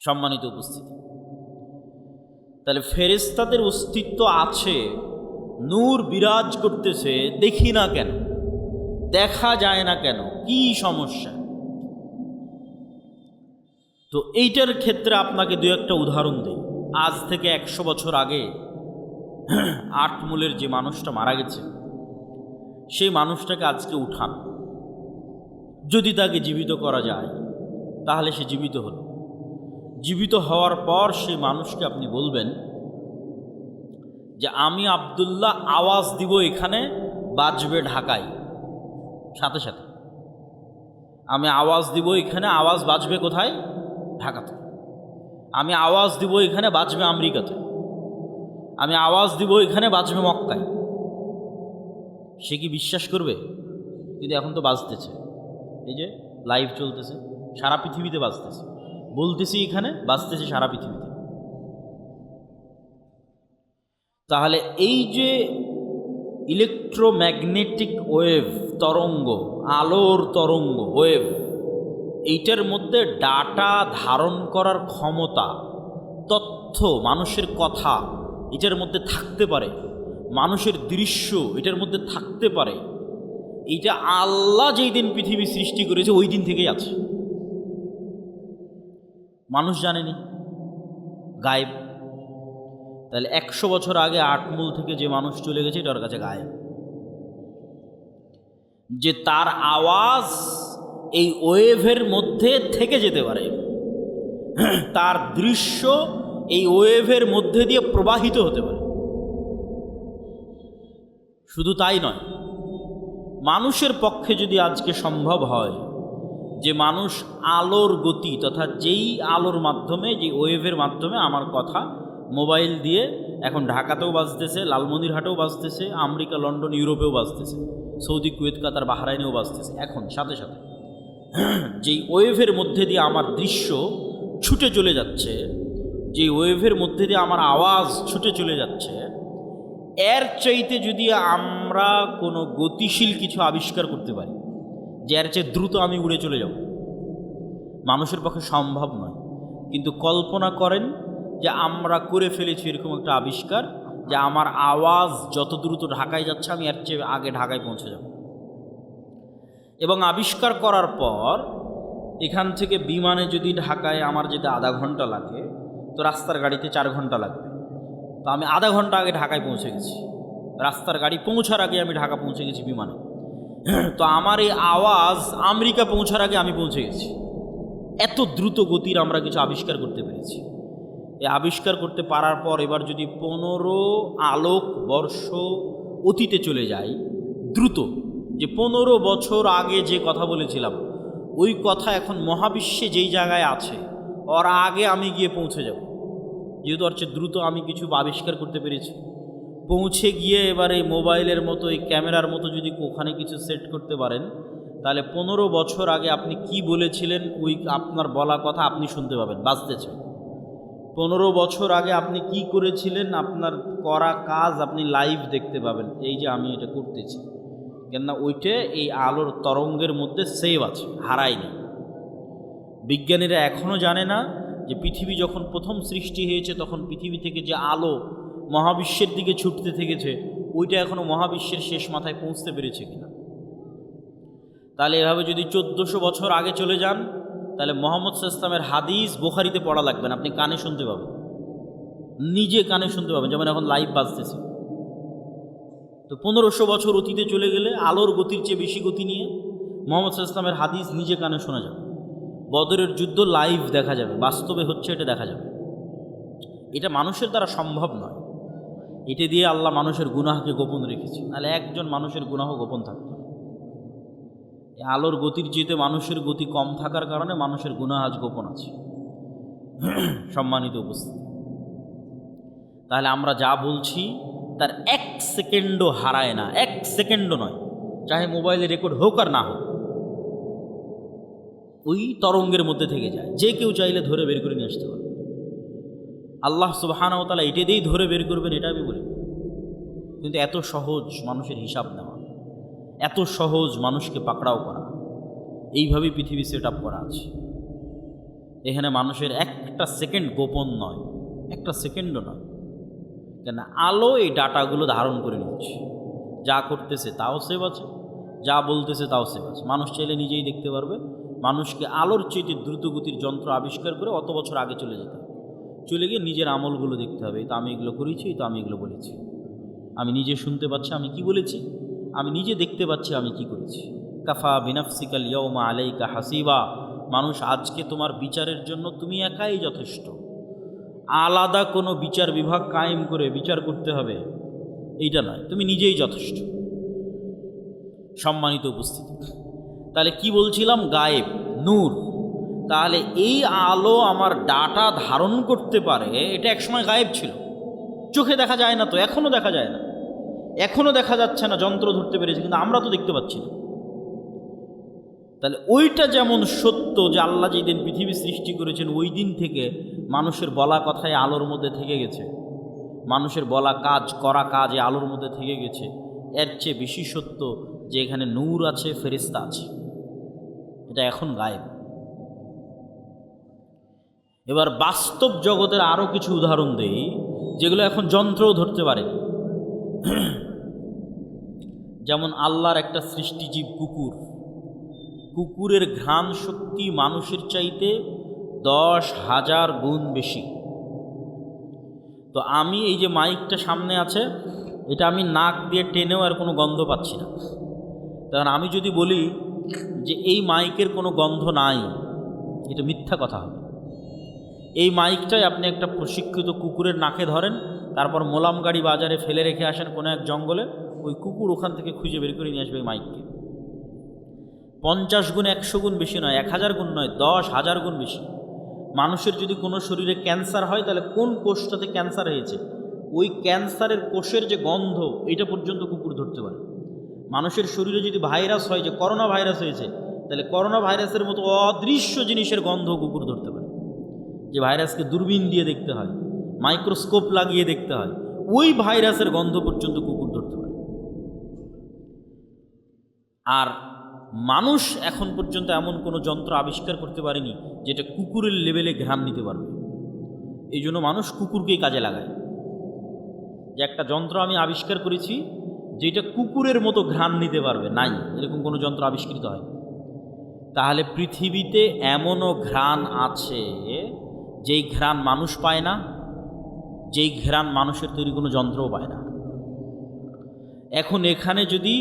A: সম্মানিত উপস্থিতি, তাহলে ফেরেশতাদের অস্তিত্ব আছে, নূর বিরাজ করতেছে, দেখি না কেন? দেখা যায় না কেন? কি সমস্যা? তো এইটার ক্ষেত্রে আপনাকে দু একটা উদাহরণ দিই। আজ থেকে 100 বছর আগে আটমূলের যে মানুষটা মারা গেছে, সেই মানুষটাকে আজকে উঠান, যদি তাকে জীবিত করা যায় তাহলে সে জীবিত হল। জীবিত হওয়ার পর সেই মানুষকে আপনি বলবেন যে আমি আব্দুল্লাহ আওয়াজ দিব, এখানে বাজবে ঢাকায়, সাথে সাথে আমি আওয়াজ দিব, এখানে আওয়াজ বাজবে কোথায়? ঢাকাতে। আমি আওয়াজ দিব, এখানে বাজবে আমেরিকাতে। আমি আওয়াজ দিব, এখানে বাজবে মক্কায়। সে কি বিশ্বাস করবে? কিন্তু এখন তো বাজতেছে, এই যে লাইভ চলতেছে, সারা পৃথিবীতে বাজতেছে, বলতেছি এখানে, বাজতেছে সারা পৃথিবীতে। তাহলে এই যে ইলেকট্রোম্যাগনেটিক ওয়েভ, তরঙ্গ, আলোর তরঙ্গ, ওয়েভ, এইটার মধ্যে ডাটা ধারণ করার ক্ষমতা, তথ্য, মানুষের কথা এটার মধ্যে থাকতে পারে, মানুষের দৃশ্য এটার মধ্যে থাকতে পারে। এইটা আল্লাহ যেই দিন পৃথিবী সৃষ্টি করেছে ওই দিন থেকেই আছে, মানুষ জানেনি, গায়েব। তাহলে 100 বছর আগে আটমূল থেকে যে মানুষ চলে গেছে এটার কাছে গায়েব। যে তার আওয়াজ এই ওয়েভের মধ্যে থেকে যেতে পারে, তার দৃশ্য এই ওয়েভের মধ্যে দিয়ে প্রবাহিত হতে পারে। শুধু তাই নয়, মানুষের পক্ষে যদি আজকে সম্ভব হয় যে মানুষ আলোর গতি তথা যেই আলোর মাধ্যমে, যে ওয়েভের মাধ্যমে আমার কথা মোবাইল দিয়ে এখন ঢাকাতেও বাজতেছে, লালমনিরহাটেও বাজতেছে, আমেরিকা, লন্ডন, ইউরোপেও বাজতেছে, সৌদি, কুয়েত, কাতার, বাহরাইনেও বাজতেছে, এখন সাথে সাথে যেই ওয়েভের মধ্যে দিয়ে আমার দৃশ্য ছুটে চলে যাচ্ছে, যেই ওয়েভের মধ্যে দিয়ে আমার আওয়াজ ছুটে চলে যাচ্ছে, এর চাইতে যদি আমরা কোনো গতিশীল কিছু আবিষ্কার করতে পারি যে এর চেয়ে দ্রুত আমি উড়ে চলে যাব, মানুষের পক্ষে সম্ভব নয়। কিন্তু কল্পনা করেন যে আমরা করে ফেলেছি এরকম একটা আবিষ্কার যে আমার আওয়াজ যত দ্রুত ঢাকায় যাচ্ছে আমি এর চেয়ে আগে ঢাকায় পৌঁছে যাব। এবং আবিষ্কার করার পর এখান থেকে বিমানে যদি ঢাকায় আমার যেতে আধা ঘন্টা লাগে, তো রাস্তার গাড়িতে 4 ঘন্টা লাগবে। তো আমি আধা ঘন্টা আগে ঢাকায় পৌঁছে গেছি, রাস্তার গাড়ি পৌঁছার আগে আমি ঢাকা পৌঁছে গেছি বিমানে। তো আমার এই আওয়াজ আমেরিকা পৌঁছার আগে আমি পৌঁছে গেছি। এত দ্রুত গতির আমরা কিছু আবিষ্কার করতে পেরেছি। এই আবিষ্কার করতে পারার পর এবার যদি 15 আলোক বর্ষ অতীতে চলে যায় দ্রুত, যে 15 বছর আগে যে কথা বলেছিলাম ওই কথা এখন মহাবিশ্বে যেই জায়গায় আছে ওর আগে আমি গিয়ে পৌঁছে যাব, যেহেতু হচ্ছে দ্রুত আমি কিছু আবিষ্কার করতে পেরেছি। পৌঁছে গিয়ে এবার এই মোবাইলের মতো এই ক্যামেরার মতো যদি ওখানে কিছু সেট করতে পারেন, তাহলে 15 বছর আগে আপনি কি বলেছিলেন ওই আপনার বলা কথা আপনি শুনতে পাবেন, বাঁচতেছে। 15 বছর আগে আপনি কি করেছিলেন আপনার করা কাজ আপনি লাইভ দেখতে পাবেন, এই যে আমি এটা করতেছি, কেননা ওইটা এই আলোর তরঙ্গের মধ্যে সেভ আছে, হারায়নি। বিজ্ঞানীরা এখনও জানে না যে পৃথিবী যখন প্রথম সৃষ্টি হয়েছে তখন পৃথিবী থেকে যে আলো মহাবিশ্বের দিকে ছুটতে থেকেছে ওইটা এখনও মহাবিশ্বের শেষ মাথায় পৌঁছতে পেরেছে কিনা। তাহলে এভাবে যদি 1400 বছর আগে চলে যান, তাহলে মোহাম্মদ সাল্লাল্লাহু আলাইহি ওয়াসাল্লামের হাদিস বুখারীতে পড়া লাগবে না, আপনি কানে শুনতে পাবেন, নিজে কানে শুনতে পাবেন, যেমন এখন লাইভ বাজতেছে। তো 1500 বছর অতীতে চলে গেলে আলোর গতির চেয়ে বেশি গতি নিয়ে মোহাম্মদ সাল্লাল্লাহু আলাইহি ওয়াসাল্লামের হাদিস নিজে কানে শোনা যাবে, বদরের যুদ্ধ লাইভ দেখা যাবে, বাস্তবে হচ্ছে এটা দেখা যাবে। এটা মানুষের দ্বারা সম্ভব নয়, এটা দিয়ে আল্লাহ মানুষের গুনাহকে গোপন রেখেছে, নাহলে একজন মানুষের গুনাহ গোপন থাকত না। আলোর গতির চেয়ে মানুষের গতি কম থাকার কারণে মানুষের গুনাহ আজ গোপন আছে। সম্মানিত উপস্থিতি, তাহলে আমরা যা বলছি তার 1 সেকেন্ডও হারায় না, 1 সেকেন্ডও নয়, চাহে মোবাইলে রেকর্ড হোক আর না হোক, ওই তরঙ্গের মধ্যে থেকে যায়, যে কেউ চাইলে ধরে বের করে নিয়ে আসতে পারে। আল্লাহ সুবহানাহু ওয়া তাআলা এটা দিয়েই ধরে বের করবেন, এটা আমি বলি। কিন্তু এত সহজ মানুষের হিসাব নেওয়া, এত সহজ মানুষকে পাকড়াও করা, এইভাবেই পৃথিবী সেট আপ করা আছে। এখানে মানুষের একটা সেকেন্ড গোপন নয়, একটা সেকেন্ডও নয়, কেন আলো এই ডাটাগুলো ধারণ করে নিচ্ছে, যা করতেছে তাও সেভ আছে, যা বলতেছে তাও সেভ আছে। মানুষ চাইলে নিজেই দেখতে পারবে। মানুষকে আলোর চেয়ে দ্রুতগতির যন্ত্র আবিষ্কার করে অত বছর আগে চলে যেতে হবে, চলে গিয়ে নিজের আমলগুলো দেখতে হবে, তো আমি এগুলো করেছি, তো আমি এগুলো বলেছি, আমি নিজে শুনতে পাচ্ছি আমি কি বলেছি, আমি নিজে দেখতে পাচ্ছি আমি কি করেছি। কাফা বিনাফসিকাল ইয়াউমা আলাইকা হাসিবা, মানুষ আজকে তোমার বিচারের জন্য তুমি একাই যথেষ্ট, আলাদা কোনো বিচার বিভাগ কায়েম করে বিচার করতে হবে এইটা নয়, তুমি নিজেই যথেষ্ট। সম্মানিত উপস্থিতি, তাহলে কি বলছিলাম, গায়েব নূর। তাহলে এই আলো আমার ডাটা ধারণ করতে পারে, এটা একসময় গায়েব ছিল, চোখে দেখা যায় না, তো এখনও দেখা যায় না, এখনও দেখা যাচ্ছে না, যন্ত্র ধরতে পেরেছে কিন্তু আমরা তো দেখতে পাচ্ছি না। তাহলে ওইটা যেমন সত্য যে আল্লাহ যেদিন পৃথিবী সৃষ্টি করেছেন ওই দিন থেকে মানুষের বলা কথায় আলোর মধ্যে থেকে গেছে, মানুষের বলা কাজ করা কাজ আলোর মধ্যে থেকে গেছে, এর চেয়ে বেশি সত্য যে এখানে নূর আছে, ফেরেশতা আছে, এটা এখন গায়েব। এবার বাস্তব জগতের আরও কিছু উদাহরণ দেই যেগুলো এখন যন্ত্রও ধরতে পারে। যেমন আল্লাহর একটা সৃষ্টিজীব কুকুর, কুকুরের ঘ্রাণ শক্তি মানুষের চাইতে 10,000 গুণ বেশি। তো আমি এই যে মাইকটা সামনে আছে, এটা আমি নাক দিয়ে টেনেও আর কোনো গন্ধ পাচ্ছি না। কারণ আমি যদি বলি যে এই মাইকের কোনো গন্ধ নাই, এটা মিথ্যা কথা হবে। এই মাইকটাই আপনি একটা প্রশিক্ষিত কুকুরের নাকে ধরেন, তারপর মোলাম গাড়ি বাজারে ফেলে রেখে আসেন কোনো এক জঙ্গলে, ওই কুকুর ওখান থেকে খুঁজে বের করে নিয়ে আসবে এই মাইককে। 50 গুণ 100 গুণ বেশি নয়, 1000 গুণ নয়, 10,000 গুণ বেশি। মানুষের যদি কোনো শরীরে ক্যান্সার হয়, তাহলে কোন কোষটাতে ক্যান্সার হয়েছে ওই ক্যান্সারের কোষের যে গন্ধ এটা পর্যন্ত কুকুর ধরতে পারে। মানুষের শরীরে যদি ভাইরাস হয়, যে করোনা ভাইরাস হয়েছে, তাহলে করোনা ভাইরাসের মতো অদৃশ্য জিনিসের গন্ধ কুকুর ধরতে পারে। যে ভাইরাসকে দূরবীন দিয়ে দেখতে হয়, মাইক্রোস্কোপ লাগিয়ে দেখতে হয়, ওই ভাইরাসের গন্ধ পর্যন্ত কুকুর ধরতে পারে। আর মানুষ এখন পর্যন্ত এমন কোনো যন্ত্র আবিষ্কার করতে পারেনি যেটা কুকুরের লেভেলে ঘ্রাণ নিতে পারবে। এই জন্য মানুষ কুকুরকেই কাজে লাগায়, যে একটা যন্ত্র আমি আবিষ্কার করেছি যেটা কুকুরের মতো ঘ্রাণ নিতে পারবে, নাই, এরকম কোনো যন্ত্র আবিষ্কৃত হয়। তাহলে পৃথিবীতে এমনও ঘ্রাণ আছে যেই ঘ্রাণ মানুষ পায় না, যেই ঘ্রাণ মানুষের তৈরি কোনো যন্ত্রও পায় না। এখন এখানে যদি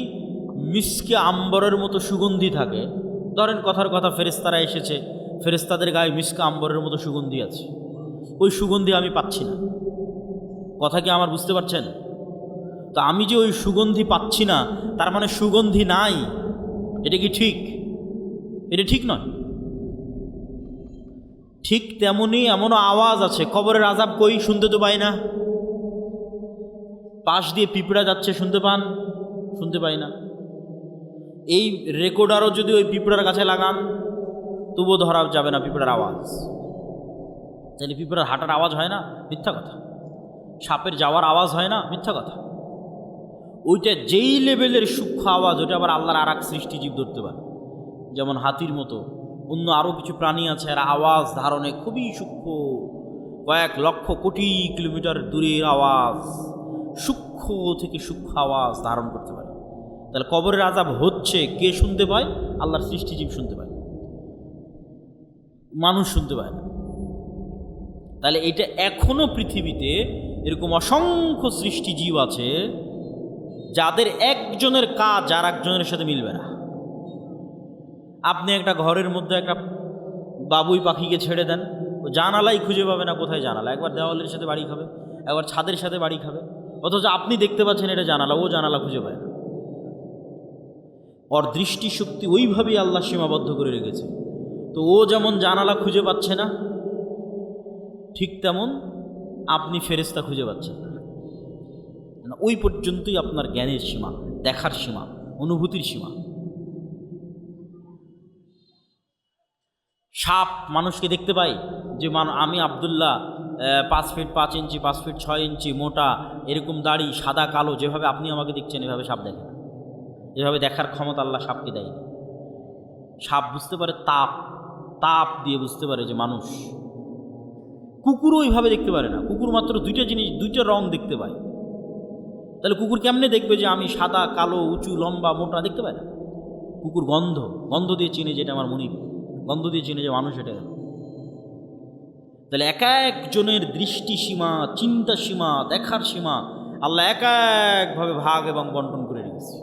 A: মিসকে আম্বরের মতো সুগন্ধি থাকে, ধরেন কথার কথা ফেরেশতারা এসেছে, ফেরেশতাদের গায়ে মিসকে আম্বরের মতো সুগন্ধি আছে, ওই সুগন্ধি আমি পাচ্ছি না। কথা কি আমার বুঝতে পারছেন? তো আমি যে ওই সুগন্ধি পাচ্ছি না, তার মানে সুগন্ধি নাই, এটা কি ঠিক? এটা ঠিক নয়। ঠিক তেমনি এমনও আওয়াজ আছে, কবরের আযাব কই, শুনতে তো পাই না। পাশ দিয়ে পিঁপড়া যাচ্ছে, শুনতে পান? শুনতে পাই না। এই রেকর্ডারও যদি ওই পিঁপড়ার কাছে লাগান তবুও ধরা যাবে না পিঁপড়ার আওয়াজ। তাহলে পিঁপড়ার হাঁটার আওয়াজ হয় না? মিথ্যা কথা। সাপের যাওয়ার আওয়াজ হয় না? মিথ্যা কথা। ওইটা যেই লেভেলের সূক্ষ্ম আওয়াজ, ওটা আবার আল্লাহর আর এক সৃষ্টিজীব ধরতে পারে। যেমন হাতির মতো অন্য আরও কিছু প্রাণী আছে, এরা আওয়াজ ধারণে খুবই সূক্ষ্ম, কয়েক লক্ষ কোটি কিলোমিটার দূরের আওয়াজ, সূক্ষ্ম থেকে সূক্ষ্ম আওয়াজ ধারণ করতে পারে। তাহলে কবরের আযাব হচ্ছে, কে শুনতে পায়? আল্লাহর সৃষ্টিজীব শুনতে পায়, মানুষ শুনতে পায় না। তাহলে এটা এখনো পৃথিবীতে এরকম অসংখ্য সৃষ্টিজীব আছে যাদের একজনের কাজ আর একজনের সাথে মিলবে না। আপনি একটা ঘরের মধ্যে একটা বাবুই পাখিকে ছেড়ে দেন, ও জানালাই খুঁজে পাবে না কোথায় জানালা। একবার দেওয়ালের সাথে বাড়ি খাবে, একবার ছাদের সাথে বাড়ি খাবে, অথচ আপনি দেখতে পাচ্ছেন এটা জানালা, ও জানালা খুঁজে পায় না। ওর দৃষ্টিশক্তি ওইভাবেই আল্লাহ সীমাবদ্ধ করে রেখেছে। তো ও যেমন জানালা খুঁজে পাচ্ছে না, ঠিক তেমন আপনি ফেরেশতা খুঁজে পাচ্ছেন না। ওই পর্যন্তই আপনার জ্ঞানের সীমা, দেখার সীমা, অনুভূতির সীমা। সাপ মানুষকে দেখতে পাই যে আমি আব্দুল্লাহ 5 ফিট 5 ইঞ্চি, 5 ফিট 6 ইঞ্চি মোটা, এরকম দাড়ি, সাদা কালো, যেভাবে আপনি আমাকে দেখছেন এভাবে সাপ দেখে না। এভাবে দেখার ক্ষমতা আল্লাহ সাপকে দেয়নি। সাপ বুঝতে পারে তাপ, তাপ দিয়ে বুঝতে পারে যে মানুষ। কুকুরও ওইভাবে দেখতে পারে না। কুকুর মাত্র দুইটা জিনিস, দুইটা রং দেখতে পায়। তাহলে কুকুর কেমনে দেখবে যে আমি সাদা কালো, উঁচু লম্বা মোটা? দেখতে পায় না। কুকুর গন্ধ, গন্ধ দিয়ে চিনে যে এটা আমার মনিব, গন্ধ দিয়ে চিনে যে মানুষ এটা। তাহলে এক একজনের দৃষ্টি সীমা, চিন্তা সীমা, দেখার সীমা আল্লাহ এক একভাবে ভাগ এবং বন্টন করে রেখেছে।